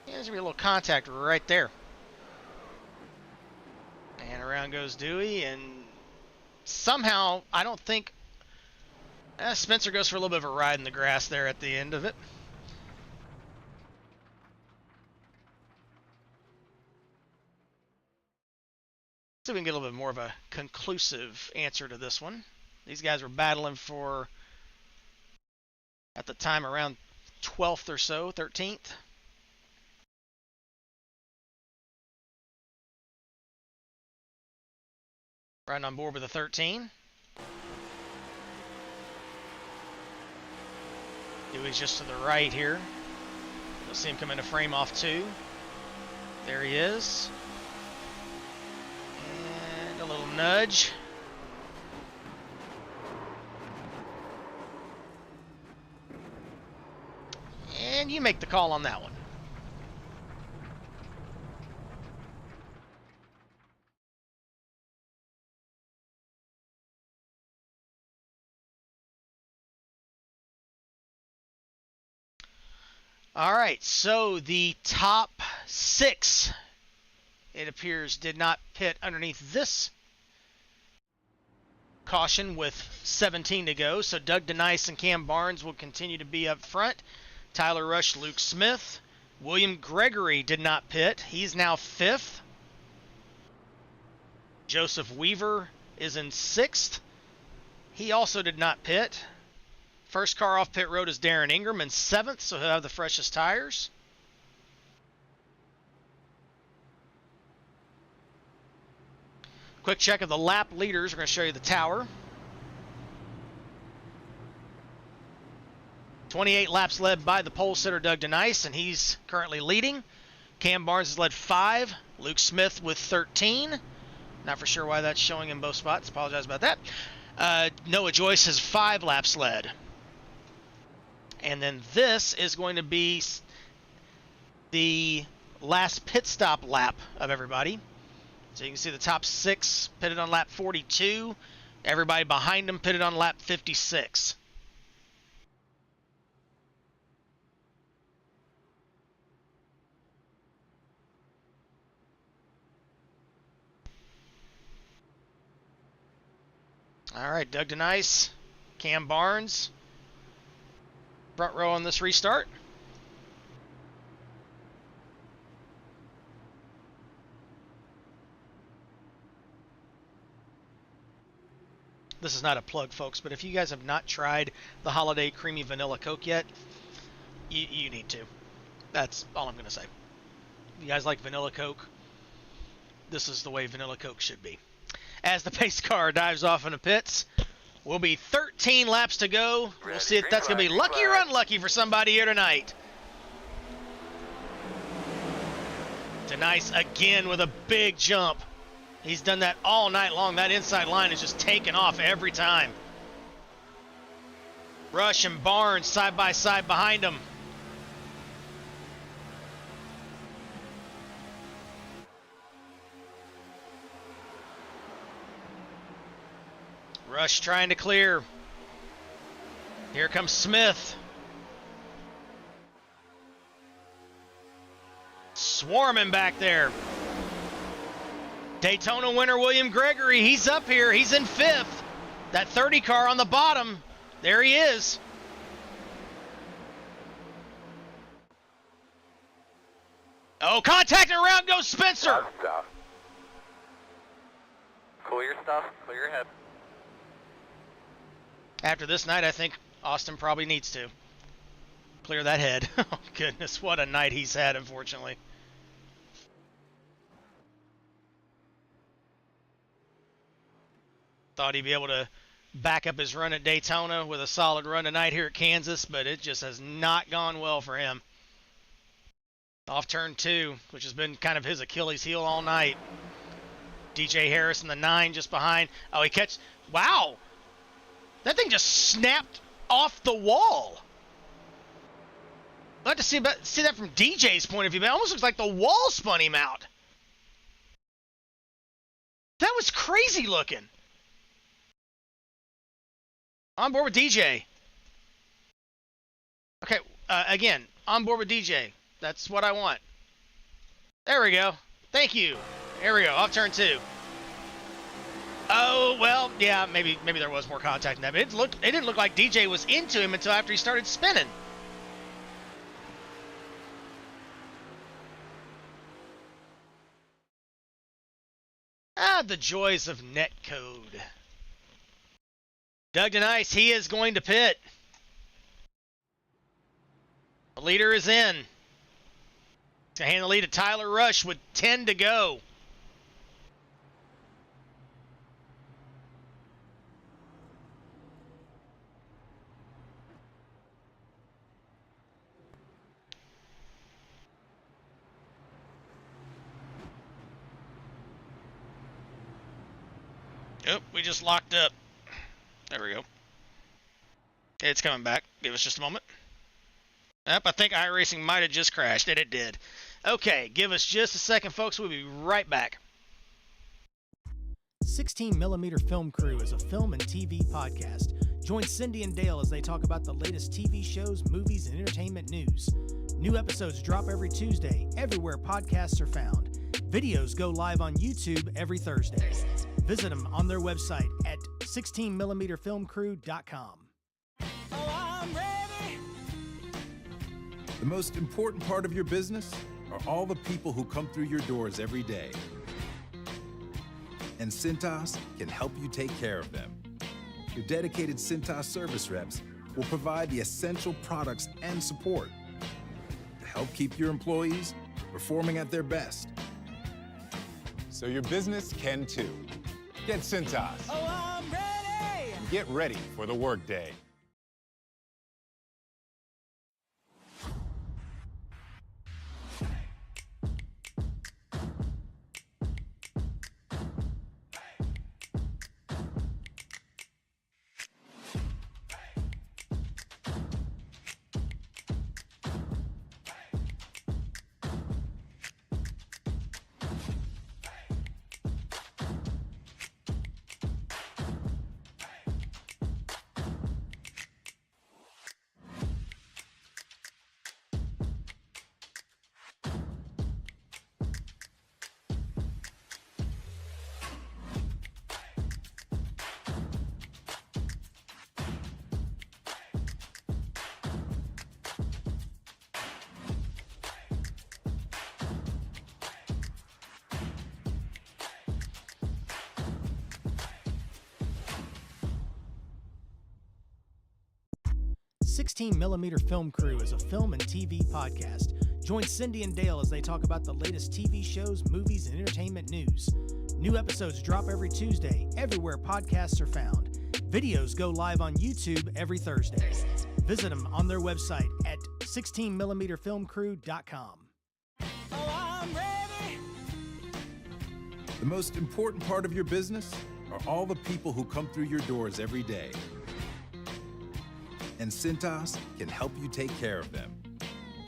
Yeah, there's gonna be a little contact right there. And around goes Dewey, and somehow, I don't think... Spencer goes for a little bit of a ride in the grass there at the end of it. See if we can get a little bit more of a conclusive answer to this one. These guys were battling for, at the time, around 12th or so, 13th. Riding on board with a 13. Dewey's just to the right here. You'll see him come into frame off 2. There he is. And a little nudge. And you make the call on that one. All right, so the top 6, it appears, did not pit underneath this caution with 17 to go. So Doug DeNice and Cam Barnes will continue to be up front. Tyler Rush, Luke Smith. William Gregory did not pit. He's now 5th. Joseph Weaver is in 6th. He also did not pit. First car off pit road is Darren Ingram in 7th, so he'll have the freshest tires. Quick check of the lap leaders. We're going to show you the tower. 28 laps led by the pole sitter Doug DeNice, and he's currently leading. Cam Barnes has led 5. Luke Smith with 13. Not for sure why that's showing in both spots. Apologize about that. Noah Joyce has 5 laps led. And then this is going to be the last pit stop lap of everybody. So you can see the top 6 pitted on lap 42. Everybody behind them pitted on lap 56. All right, Doug DeNice, Cam Barnes, front row on this restart. This is not a plug, folks, but if you guys have not tried the Holiday Creamy Vanilla Coke yet, you need to. That's all I'm going to say. If you guys like vanilla Coke, this is the way vanilla Coke should be. As the pace car dives off into pits, will be 13 laps to go. We'll see if that's going to be lucky or unlucky for somebody here tonight. DeNice again with a big jump. He's done that all night long. That inside line is just taken off every time. Rush and Barnes side by side behind him. Rush trying to clear. Here comes Smith. Swarming back there. Daytona winner William Gregory, he's up here. He's in 5th. That 30 car on the bottom. There he is. Oh, contact, and around goes Spencer. Cool your stuff, clear your head. After this night, I think Austin probably needs to clear that head. Oh, goodness, what a night he's had, unfortunately. Thought he'd be able to back up his run at Daytona with a solid run tonight here at Kansas, but it just has not gone well for him. Off turn 2, which has been kind of his Achilles heel all night. DJ Harris in the 9 just behind. Oh, he catch. Wow. That thing just snapped off the wall. I'd like to see that from DJ's point of view, but it almost looks like the wall spun him out. That was crazy looking. On board with DJ. Okay, again, on board with DJ. That's what I want. There we go. Thank you. Here we go. Off turn 2. Oh, well, yeah, maybe there was more contact in that, but it didn't look like DJ was into him until after he started spinning. Ah, the joys of netcode. Doug Denice, he is going to pit. The leader is in. To hand the lead to Tyler Rush with 10 to go. Oh, we just locked up. There we go. It's coming back. Give us just a moment. Yep, I think iRacing might have just crashed, and it did. Okay, give us just a second, folks. We'll be right back. 16mm Film Crew is a film and TV podcast. Join Cindy and Dale as they talk about the latest TV shows, movies, and entertainment news. New episodes drop every Tuesday, everywhere podcasts are found. Videos go live on YouTube every Thursday. Visit them on their website at 16mmfilmcrew.com. Oh, I'm ready. The most important part of your business are all the people who come through your doors every day. And Cintas can help you take care of them. Your dedicated Cintas service reps will provide the essential products and support to help keep your employees performing at their best. So your business can too. Get Cintas. Oh, I'm ready! Get ready for the workday. Film Crew is a film and TV podcast. Join Cindy and Dale as they talk about the latest TV shows, movies, and entertainment news. New episodes drop every Tuesday, everywhere podcasts are found. Videos go live on YouTube every Thursday. Visit them on their website at 16mmfilmcrew.com. Oh, I'm ready. The most important part of your business are all the people who come through your doors every day. And Cintas can help you take care of them.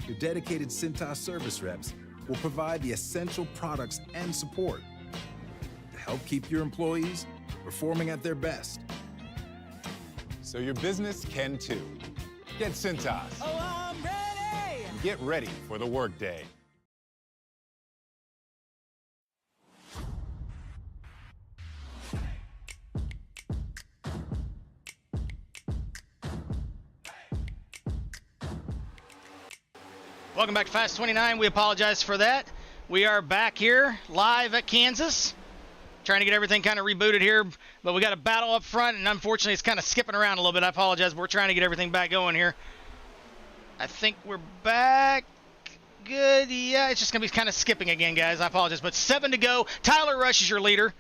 Your dedicated Cintas service reps will provide the essential products and support to help keep your employees performing at their best. So your business can too. Get Cintas. Oh, I'm ready! Get ready for the workday. Welcome back to Fast 29. We apologize for that. We are back here live at Kansas, trying to get everything kind of rebooted here, but we got a battle up front, and unfortunately it's kind of skipping around a little bit. I apologize, but we're trying to get everything back going here. I think we're back. Good. Yeah, it's just going to be kind of skipping again, guys. I apologize, but 7 to go. Tyler Rush is your leader.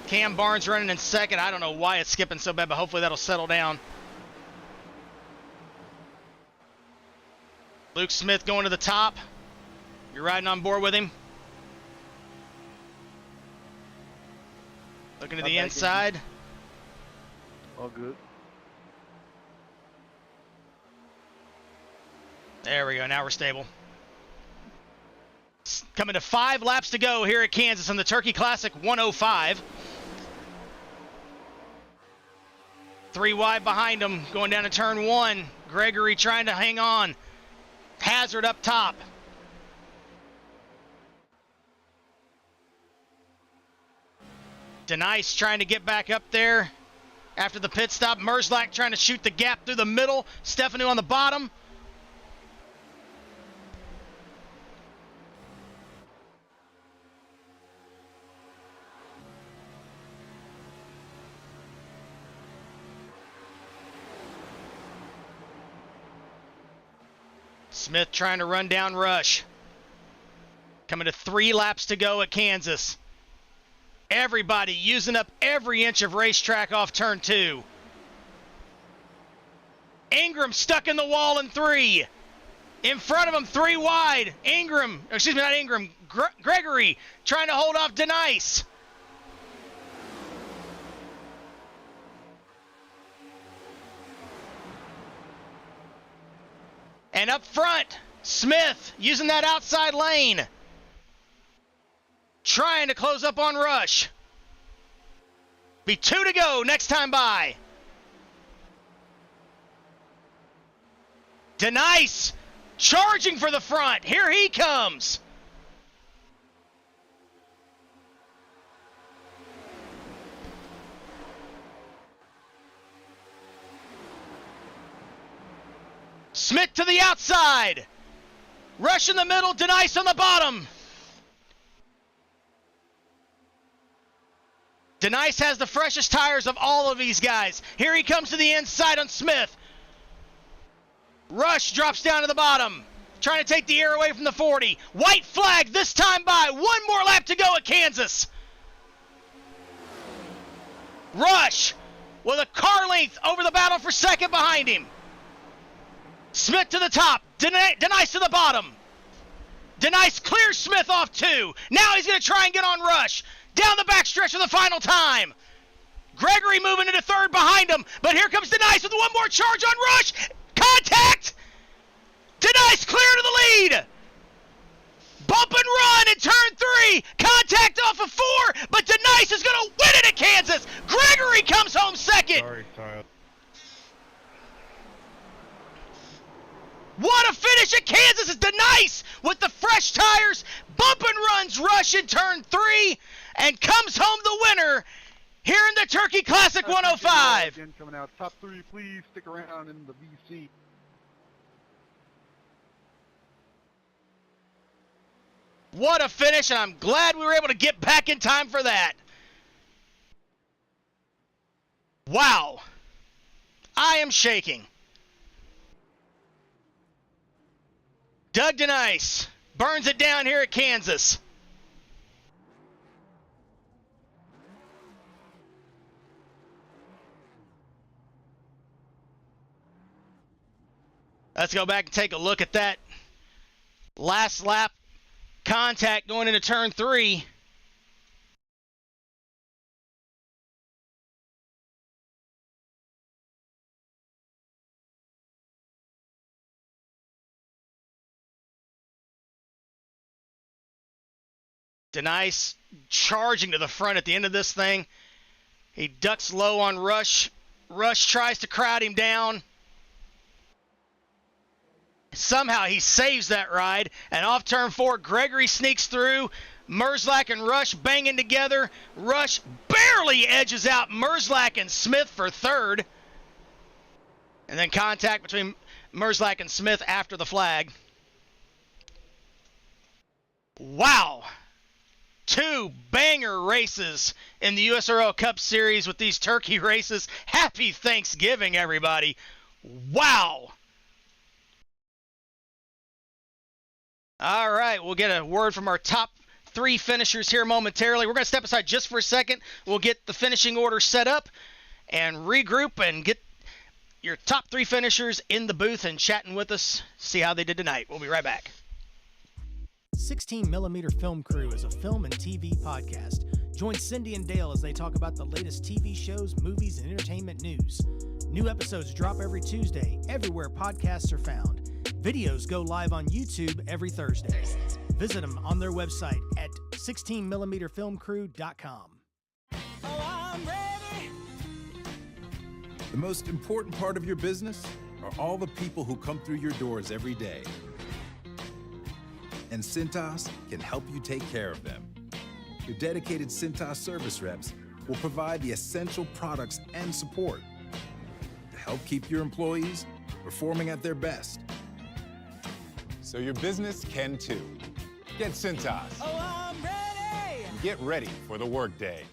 Cam Barnes running in second. I don't know why it's skipping so bad, but hopefully that'll settle down. Luke Smith going to the top. You're riding on board with him. Looking to the inside. All good. There we go. Now we're stable. Coming to 5 laps to go here at Kansas on the Turkey Classic 105. 3 wide behind him, going down to turn 1. Gregory trying to hang on. Hazard up top. Denice trying to get back up there after the pit stop. Merzlak trying to shoot the gap through the middle. Stefanu on the bottom. Smith trying to run down Rush. Coming to 3 laps to go at Kansas. Everybody using up every inch of racetrack off turn 2. Ingram stuck in the wall in 3. In front of him, 3 wide. Gregory trying to hold off Denice. And up front, Smith using that outside lane. Trying to close up on Rush. Be 2 to go next time by. Denice charging for the front. Here he comes. Smith to the outside. Rush in the middle, Denice on the bottom. Denice has the freshest tires of all of these guys. Here he comes to the inside on Smith. Rush drops down to the bottom, trying to take the air away from the 40. White flag this time by. 1 more lap to go at Kansas. Rush with a car length over the battle for second behind him. Smith to the top, Denice to the bottom. Denice clears Smith off 2. Now he's going to try and get on Rush. Down the backstretch for the final time. Gregory moving into 3rd behind him, but here comes Denice with 1 more charge on Rush. Contact! Denice clear to the lead. Bump and run in turn 3. Contact off of 4, but Denice is going to win it at Kansas. Gregory comes home second. Sorry. What a finish at Kansas is Denice with the fresh tires. Bump and runs Rush in turn 3 and comes home the winner here in the Turkey Classic 105. Again, coming out top 3, please stick around in the VC. What a finish, and I'm glad we were able to get back in time for that. Wow. I am shaking. Doug Denice burns it down here at Kansas. Let's go back and take a look at that last lap contact going into turn 3. Denice charging to the front at the end of this thing. He ducks low on Rush. Rush tries to crowd him down. Somehow he saves that ride, and off turn 4, Gregory sneaks through. Merzlak and Rush banging together. Rush barely edges out Merzlak and Smith for 3rd. And then contact between Merzlak and Smith after the flag. Wow. 2 banger races in the USORL Cup Series with these turkey races. Happy Thanksgiving, everybody. Wow. All right, we'll get a word from our top three finishers here momentarily. We're going to step aside just for a second. We'll get the finishing order set up and regroup and get your top three finishers in the booth and chatting with us, see how they did tonight. We'll be right back. 16mm Film Crew is a film and TV podcast. Join Cindy and Dale as they talk about the latest TV shows, movies, and entertainment news. New episodes drop every Tuesday, everywhere podcasts are found. Videos go live on YouTube every Thursday. Visit them on their website at 16mmFilmCrew.com. The most important part of your business are all the people who come through your doors every day. And Cintas can help you take care of them. Your dedicated Cintas service reps will provide the essential products and support to help keep your employees performing at their best. So your business can too. Get Cintas. Oh, I'm ready! Get ready for the workday.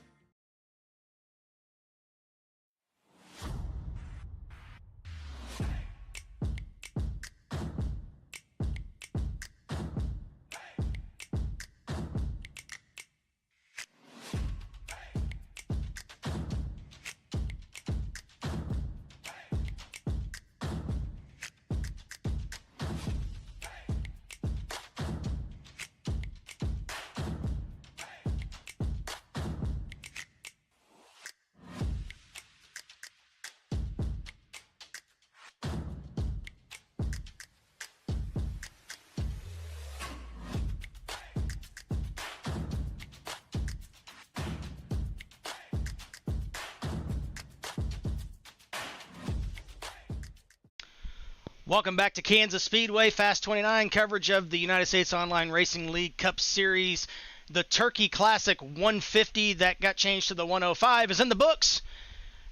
Welcome back to Kansas Speedway, Fast 29, coverage of the United States Online Racing League Cup Series. The Turkey Classic 150 that got changed to the 105 is in the books.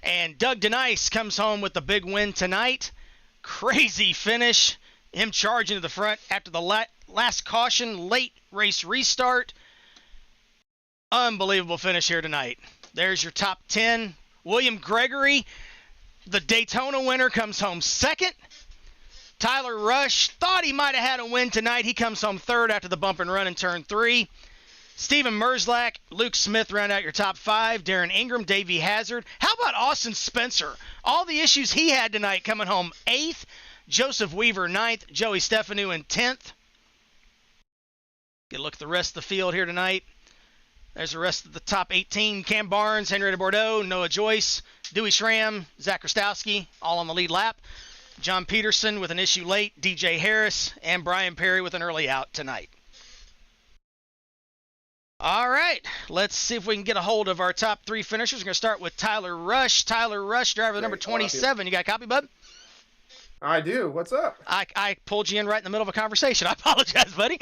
And Doug DeNice comes home with the big win tonight. Crazy finish. Him charging to the front after the last caution, late race restart. Unbelievable finish here tonight. There's your top 10. William Gregory, the Daytona winner, comes home second. Tyler Rush thought he might have had a win tonight. He comes home third after the bump and run in turn 3. Steven Merzlak, Luke Smith round out your top 5. Darren Ingram, Davey Hazard. How about Austin Spencer? All the issues he had tonight coming home 8th. Joseph Weaver 9th. Joey Stefanu in 10th. Get a look at the rest of the field here tonight. There's the rest of the top 18. Cam Barnes, Henrietta Bordeaux, Noah Joyce, Dewey Schramm, Zach Krastowski, all on the lead lap. John Peterson with an issue late, DJ Harris, and Brian Perry with an early out tonight. All right, let's see if we can get a hold of our top 3 finishers. We're going to start with Tyler Rush. Tyler Rush, driver number 27. You got a copy, bud? I do. What's up? I pulled you in right in the middle of a conversation. I apologize, buddy.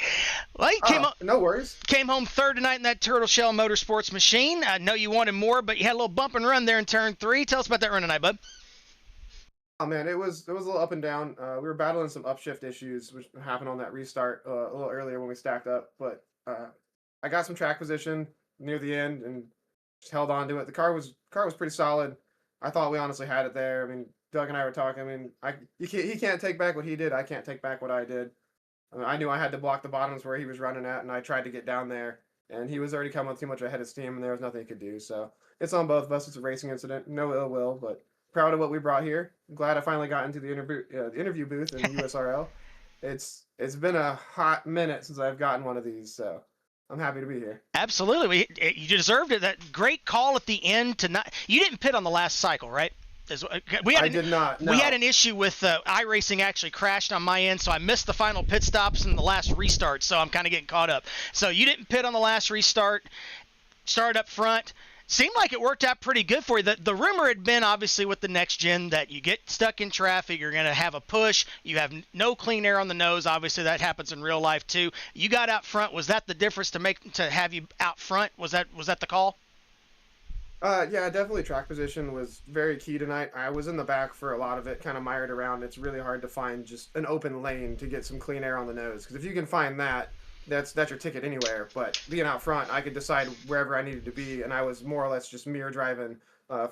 Well, you no worries. Came home third tonight in that Turtle Shell Motorsports machine. I know you wanted more, but you had a little bump and run there in turn 3. Tell us about that run tonight, bud. Oh man, it was a little up and down. We were battling some upshift issues, which happened on that restart a little earlier when we stacked up. But I got some track position near the end and just held on to it. The car was pretty solid. I thought we honestly had it there. I mean, Doug and I were talking. I mean, he can't take back what he did. I can't take back what I did. I mean, I knew I had to block the bottoms where he was running at, and I tried to get down there. And he was already coming too much ahead of steam, and there was nothing he could do. So it's on both of us. It's a racing incident. No ill will, but proud of what we brought here. I'm glad I finally got into the interview booth in USRL. It's been a hot minute since I've gotten one of these, so I'm happy to be here. Absolutely. You deserved it. That great call at the end tonight. You didn't pit on the last cycle, right? I did not. No. We had an issue with iRacing actually crashed on my end, so I missed the final pit stops and the last restart, so I'm kind of getting caught up. So you didn't pit on the last restart, started up front. Seemed like it worked out pretty good for you. The rumor had been, obviously, with the next gen that you get stuck in traffic, you're going to have a push, you have no clean air on the nose. Obviously, that happens in real life, too. You got out front. Was that the difference to have you out front? Was that the call? Yeah, definitely track position was very key tonight. I was in the back for a lot of it, kind of mired around. It's really hard to find just an open lane to get some clean air on the nose, because if you can find that, that's your ticket anywhere. But being out front, I could decide wherever I needed to be, and I was more or less just mirror driving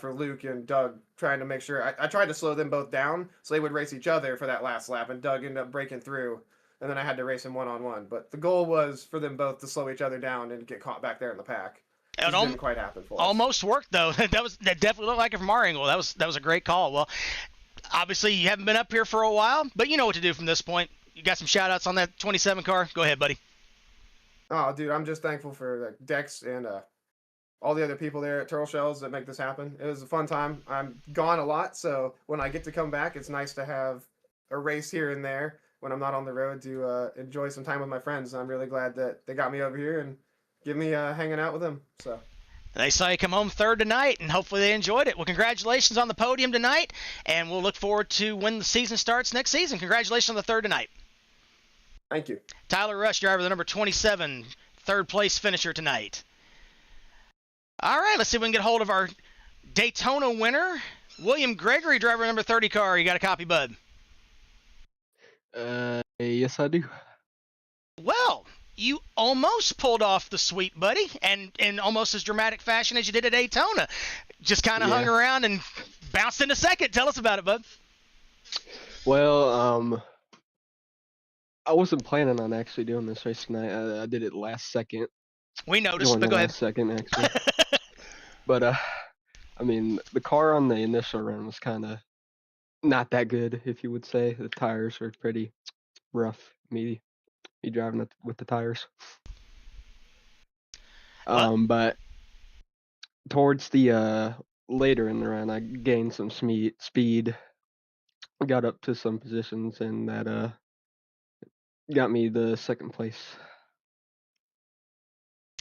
for Luke and Doug, trying to make sure. I tried to slow them both down so they would race each other for that last lap, and Doug ended up breaking through. and then I had to race him one-on-one. But the goal was for them both to slow each other down and get caught back there in the pack. It didn't quite happen for us. Almost worked though. that definitely looked like it from our angle. That was a great call. Well, obviously you haven't been up here for a while, but you know what to do from this point. You got some shout outs on that 27 car? Go ahead, buddy. Oh, dude, I'm just thankful for Dex and all the other people there at Turtle Shells that make this happen. It was a fun time. I'm gone a lot, so when I get to come back, it's nice to have a race here and there when I'm not on the road to enjoy some time with my friends. I'm really glad that they got me over here and give me hanging out with them. So. They saw you come home third tonight, and hopefully they enjoyed it. Well, congratulations on the podium tonight, and we'll look forward to when the season starts next season. Congratulations on the third tonight. Thank you. Tyler Rush, driver the number 27, third place finisher tonight. All right, let's see if we can get hold of our Daytona winner, William Gregory, driver number 30 car. You got a copy, bud? Yes, I do. Well, you almost pulled off the sweep, buddy, and in almost as dramatic fashion as you did at Daytona. Just kind of hung around and bounced in a second. Tell us about it, bud. Well, I wasn't planning on actually doing this race tonight. I did it last second. We noticed, but go ahead. Last second, actually. But, I mean, the car on the initial run was kind of not that good, if you would say. The tires were pretty rough, me driving with the tires. But towards the later in the run, I gained some speed, got up to some positions, and that got me the second place.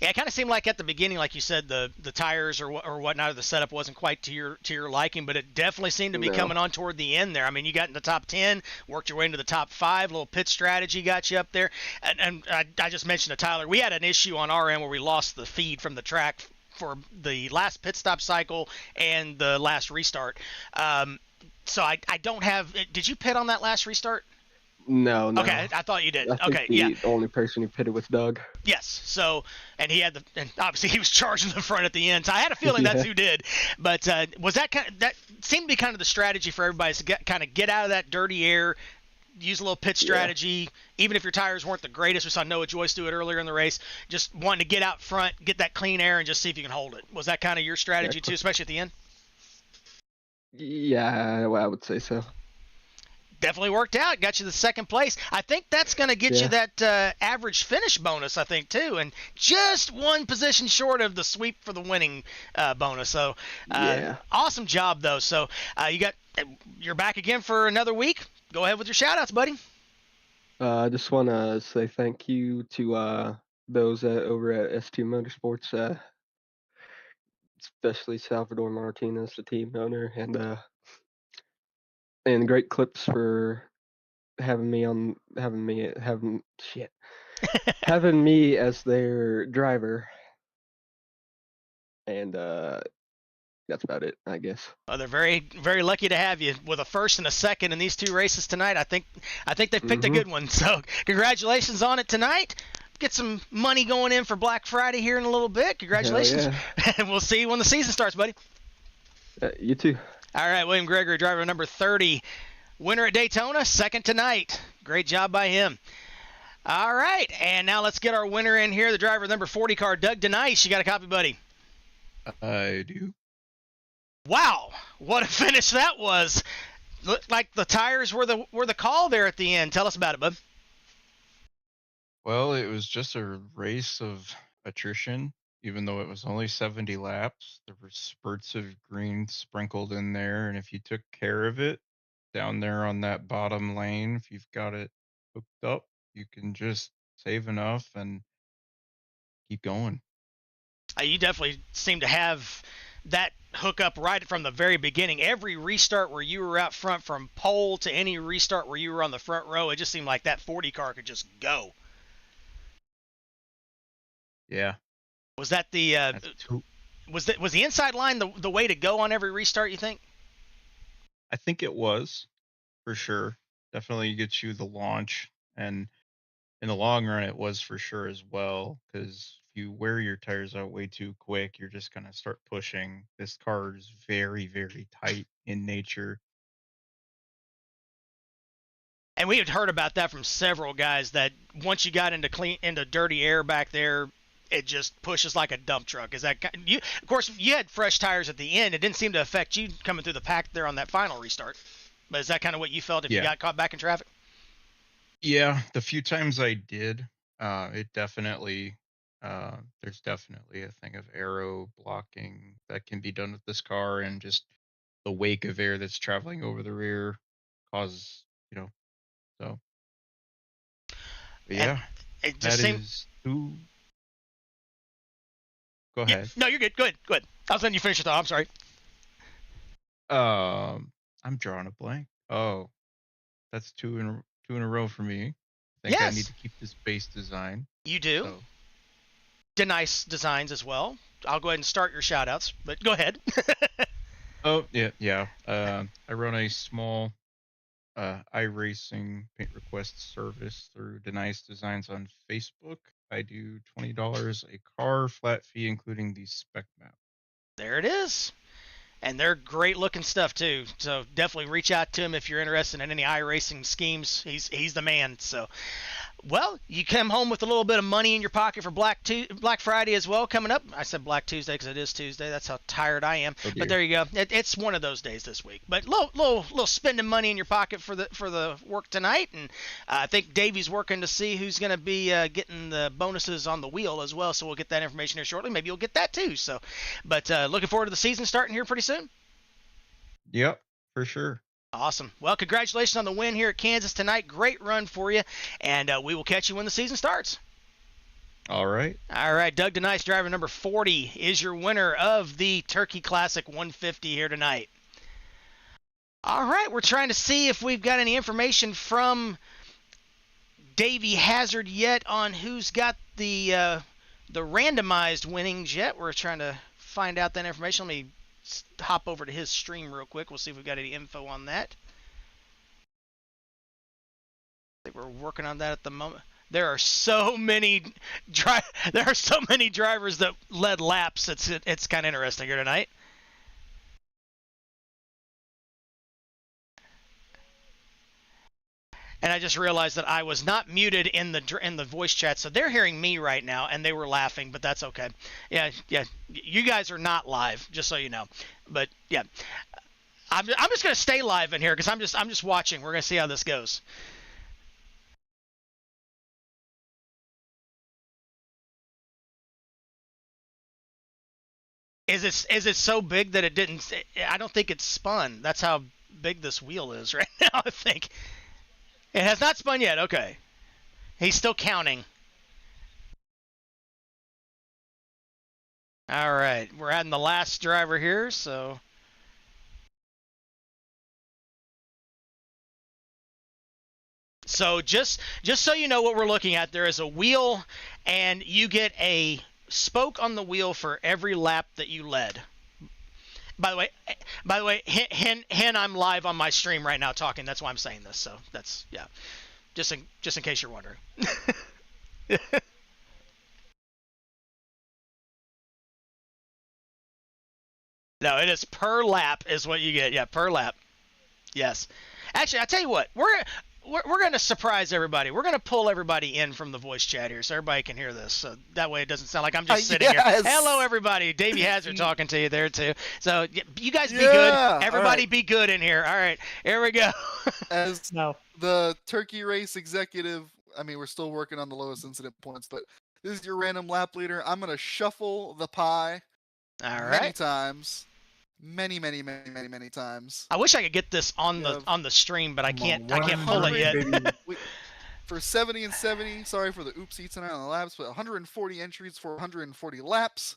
Yeah, it kind of seemed like at the beginning, like you said, the tires or whatnot, or the setup wasn't quite to your liking, but it definitely seemed to be coming on toward the end there. I mean, you got in the top 10, worked your way into the top 5, little pit strategy got you up there. And I just mentioned to Tyler, we had an issue on our end where we lost the feed from the track for the last pit stop cycle and the last restart. So I don't have – did you pit on that last restart? No. Okay, I thought you did. I think the only person who pitted was Doug. Yes. So, and and obviously he was charging the front at the end. So I had a feeling that's who did. But was that that seemed to be kind of the strategy for everybody to get out of that dirty air, use a little pit strategy, even if your tires weren't the greatest. We saw Noah Joyce do it earlier in the race. Just wanting to get out front, get that clean air, and just see if you can hold it. Was that kind of your strategy too, especially at the end? Yeah, I would say so. Definitely worked out. Got you the second place. I think that's going to get you that average finish bonus, I think, too. And just one position short of the sweep for the winning bonus. So awesome job, though. So you're back again for another week. Go ahead with your shout-outs, buddy. I just want to say thank you to those over at S2 Motorsports, especially Salvador Martinez, the team owner, and Great Clips for having me as their driver. And that's about it, I guess. Well, they're very, very lucky to have you with a first and a second in these two races tonight. I think they've picked a good one. So congratulations on it tonight. Get some money going in for Black Friday here in a little bit. Congratulations. And we'll see you when the season starts, buddy. You too. All right, William Gregory, driver number 30, winner at Daytona, second tonight. Great job by him. All right, and now let's get our winner in here, the driver number 40 car, Doug Denice. You got a copy, buddy? I do. Wow, what a finish that was. Looked like the tires were the call there at the end. Tell us about it, bud. Well, it was just a race of attrition. Even though it was only 70 laps, there were spurts of green sprinkled in there. And if you took care of it down there on that bottom lane, if you've got it hooked up, you can just save enough and keep going. You definitely seem to have that hook up right from the very beginning. Every restart where you were out front, from pole to any restart where you were on the front row, it just seemed like that 40 car could just go. Yeah. Was that was the inside line the way to go on every restart, you think? I think it was, for sure. Definitely gets you the launch, and in the long run it was for sure as well, because if you wear your tires out way too quick, you're just going to start pushing. This car is very, very tight in nature. And we had heard about that from several guys that once you got into dirty air back there, it just pushes like a dump truck. Is that you? Of course, you had fresh tires at the end. It didn't seem to affect you coming through the pack there on that final restart. But is that kind of what you felt if you got caught back in traffic? Yeah, the few times I did, it definitely, there's definitely a thing of aero blocking that can be done with this car, and just the wake of air that's traveling over the rear causes, so. But yeah, it just who. Go ahead. No, you're good. Go ahead. I was letting you finish your thought. I'm sorry. I'm drawing a blank. Oh, that's two in a row for me. I think I need to keep this base design. You do. So. Nice designs as well. I'll go ahead and start your shout outs, but go ahead. Oh, yeah. I run a small iRacing paint request service through Denise Designs on Facebook. I do $20 a car, flat fee, including the spec map. There it is. And they're great looking stuff too. So definitely reach out to him if you're interested in any iRacing schemes. He's the man. So, well, you come home with a little bit of money in your pocket for Black Friday as well coming up. I said Black Tuesday because it is Tuesday. That's how tired I am. Oh, but there you go. It's one of those days this week. But little spending money in your pocket for the work tonight. And I think Davey's working to see who's going to be getting the bonuses on the wheel as well. So we'll get that information here shortly. Maybe you'll get that too. So, but looking forward to the season starting here pretty soon. Yep, for sure. Awesome. Well, congratulations on the win here at Kansas tonight. Great run for you, and we will catch you when the season starts. All right. All right. Doug Denice, driver number 40, is your winner of the Turkey Classic 150 here tonight. All right. We're trying to see if we've got any information from Davey Hazard yet on who's got the randomized winnings yet. We're trying to find out that information. Let me hop over to his stream real quick. We'll see if we've got any info on that. I think we're working on that at the moment. There are so many drivers that led laps. It's kind of interesting here tonight. And I just realized that I was not muted in the voice chat, so they're hearing me right now, and they were laughing, but that's okay. Yeah. You guys are not live, just so you know. But yeah, I'm just gonna stay live in here because I'm just watching. We're gonna see how this goes. Is it so big that it didn't? I don't think it's spun. That's how big this wheel is right now. I think. It has not spun yet. Okay. He's still counting. All right. We're adding the last driver here, so. So just so you know what we're looking at, there is a wheel, and you get a spoke on the wheel for every lap that you led. By the way, Hen, I'm live on my stream right now talking. That's why I'm saying this. So that's just in case you're wondering. No, it is per lap is what you get. Yeah, per lap. Yes. Actually, I tell you what, we're going to surprise everybody. We're going to pull everybody in from the voice chat here so everybody can hear this. So that way it doesn't sound like I'm just sitting here. Hello, everybody. Davey Hazard talking to you there, too. So you guys be good. Everybody be good in here. All right. Here we go. As the Turkey race executive, I mean, we're still working on the lowest incident points, but this is your random lap leader. I'm going to shuffle the pie many times. Many times. I wish I could get this on the stream, but I can't pull it yet. For 70 and 70, sorry for the oopsie tonight on the laps, but 140 entries for 140 laps.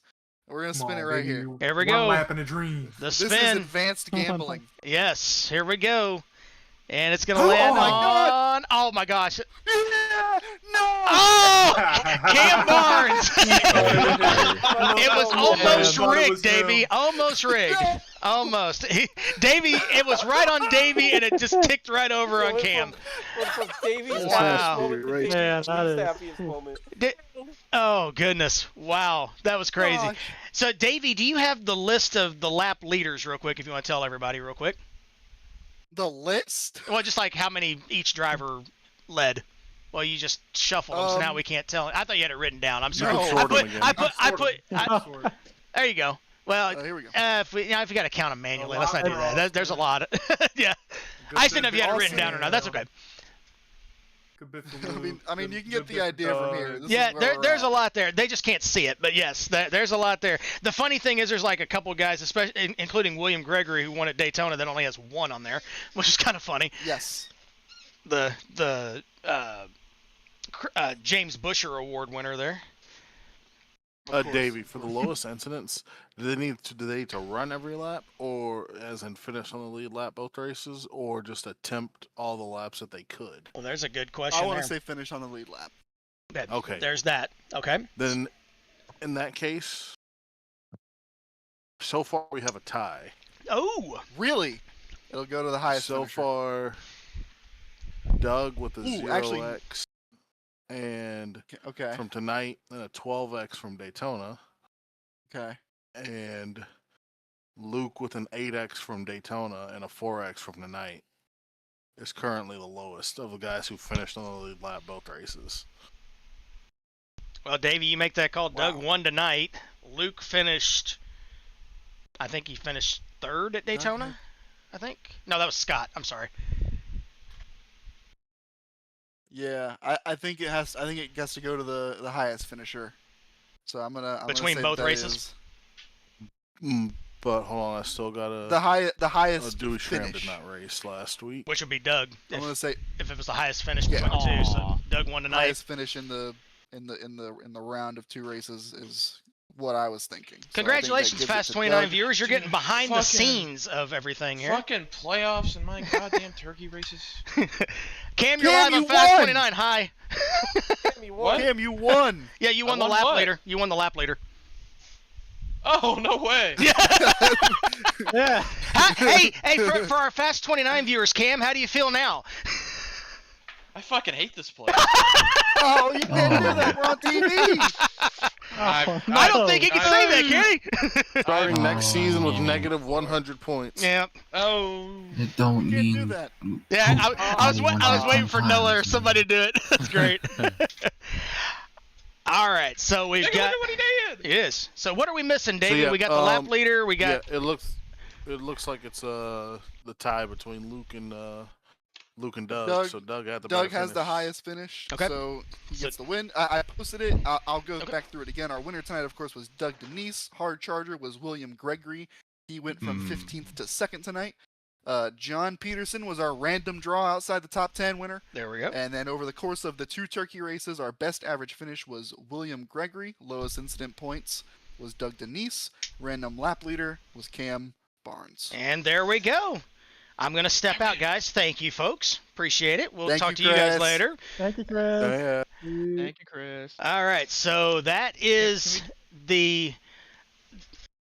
We're gonna spin it right here. Here we go. One lap in a dream. The spin. This is advanced gambling. Yes, here we go. And it's gonna land on. Oh my gosh! Yeah! No! Oh, Cam Barnes! It was almost rigged, Davey. Almost rigged. Almost. Davey, it was right on Davey, and it just ticked right over on Cam. Wow. Yeah, that is. Happiest moment. Oh goodness! Wow, that was crazy. Gosh. So, Davey, do you have the list of the lap leaders, real quick? If you want to tell everybody, real quick. The list? Well, just like how many each driver led. Well, you just shuffled them, so now we can't tell. I thought you had it written down. I'm sorry. There you go. Well, here we go. If you got to count them manually, let's not do that. There's a lot. Yeah. I just didn't know if you had it written down or not. That's okay. I mean, you can get the idea from here. There's a lot there. They just can't see it, but yes, there's a lot there. The funny thing is, there's like a couple guys, especially including William Gregory, who won at Daytona, that only has one on there, which is kind of funny. Yes. The James Busher Award winner there. Davey, for the lowest incidents, do they need to run every lap, or as in finish on the lead lap both races, or just attempt all the laps that they could? Well, there's a good question. I want to say finish on the lead lap. Okay. There's that. Okay. Then, in that case, so far we have a tie. Oh, really? It'll go to the highest. So finisher. far, Doug with a 0x. And from tonight, and a 12x from Daytona. Okay. And Luke with an 8x from Daytona and a 4x from tonight is currently the lowest of the guys who finished on the lead lap both races. Well, Davey, you make that call. Doug won tonight. Luke finished, I think he finished third at Daytona. Okay. I think. No, that was Scott. I'm sorry. Yeah, I think it has. I think it gets to go to the highest finisher. So I'm gonna between say both races. But hold on, I still got the highest. Dewey Schramm finish. did not race last week, which would be Doug. I'm gonna say if it was the highest finish between the two. So Doug won tonight. Highest finish in the round of 2 races is what I was thinking. Congratulations, Fast 29 viewers! You're getting behind the scenes of everything here. Fucking playoffs and my goddamn turkey races. Cam, you're live on Fast 29. Hi. Cam, you won. Cam, you won. Yeah, you won the lap leader. You won the lap leader. Oh, no way. Yeah. Hey, for our Fast 29 viewers, Cam, how do you feel now? I fucking hate this place. Oh, you can't do that. We're on TV. I don't think he can say that, can he? Starting next season with negative 100 points. Yeah. Oh. It don't You can't mean. do that. Yeah, I was waiting for Noah or somebody to do it. That's great. All right, so we've got. Look what he did. It is. So what are we missing, Davey? So, we got the lap leader. We got. Yeah, it looks like it's the tie between Luke and Doug. So Doug had the Doug better has the finish. highest finish. Okay. So he gets the win. I posted it. I'll go back through it again. Our winner tonight, of course, was Doug Denise. Hard charger was William Gregory. He went from 15th to 2nd tonight. John Peterson was our random draw outside the top 10 winner. There we go. And then over the course of the 2 turkey races, our best average finish was William Gregory. Lowest incident points was Doug Denise. Random lap leader was Cam Barnes. And there we go. I'm going to step out, guys. Thank you, folks. Appreciate it. We'll Thank talk you, to you guys Chris. later. Thank you, Chris. Thank you, Chris. All right, so that is the.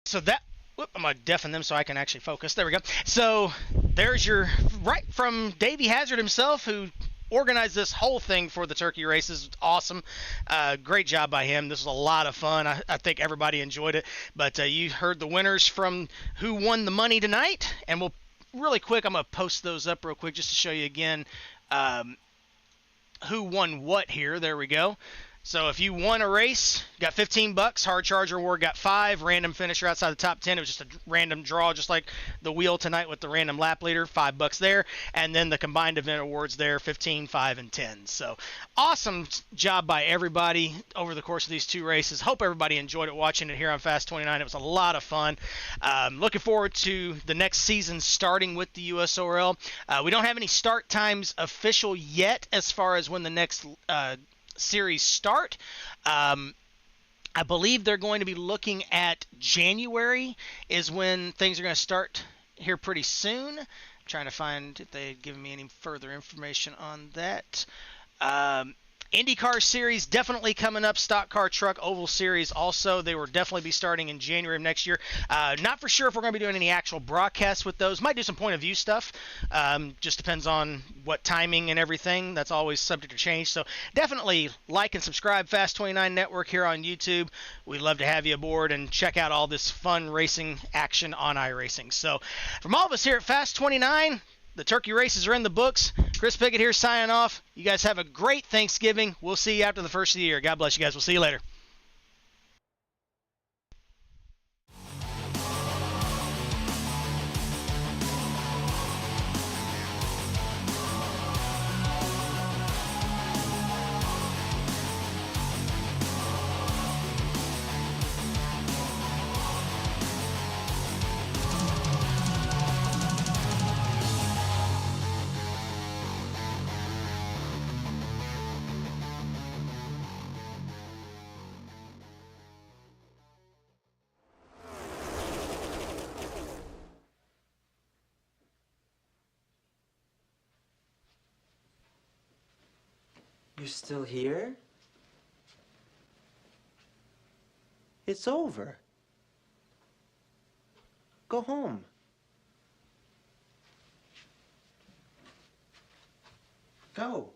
So that. Whoop, I'm going to deafen them so I can actually focus. There we go. So there's your. Right from Davey Hazard himself, who organized this whole thing for the turkey races. Awesome. Great job by him. This was a lot of fun. I think everybody enjoyed it. But you heard the winners from who won the money tonight. And we'll. Really quick, I'm going to post those up real quick just to show you again who won what here. There we go. So if you won a race, got $15. Hard Charger Award got 5. Random finisher outside the top 10. It was just a random draw, just like the wheel tonight with the random lap leader. $5 there. And then the combined event awards there, 15, 5, and 10. So awesome job by everybody over the course of these 2 races. Hope everybody enjoyed it watching it here on Fast 29. It was a lot of fun. Looking forward to the next season starting with the USORL. We don't have any start times official yet as far as when the next series start. I believe they're going to be looking at January is when things are going to start here pretty soon. I'm trying to find if they've given me any further information on that. IndyCar Series definitely coming up. Stock Car Truck Oval Series also. They will definitely be starting in January of next year. Not for sure if we're going to be doing any actual broadcasts with those. Might do some point of view stuff. Just depends on what timing and everything. That's always subject to change. So definitely like and subscribe Fast 29 Network here on YouTube. We'd love to have you aboard and check out all this fun racing action on iRacing. So from all of us here at Fast 29, the turkey races are in the books. Chris Pickett here signing off. You guys have a great Thanksgiving. We'll see you after the first of the year. God bless you guys. We'll see you later. You're still here? It's over. Go home. Go.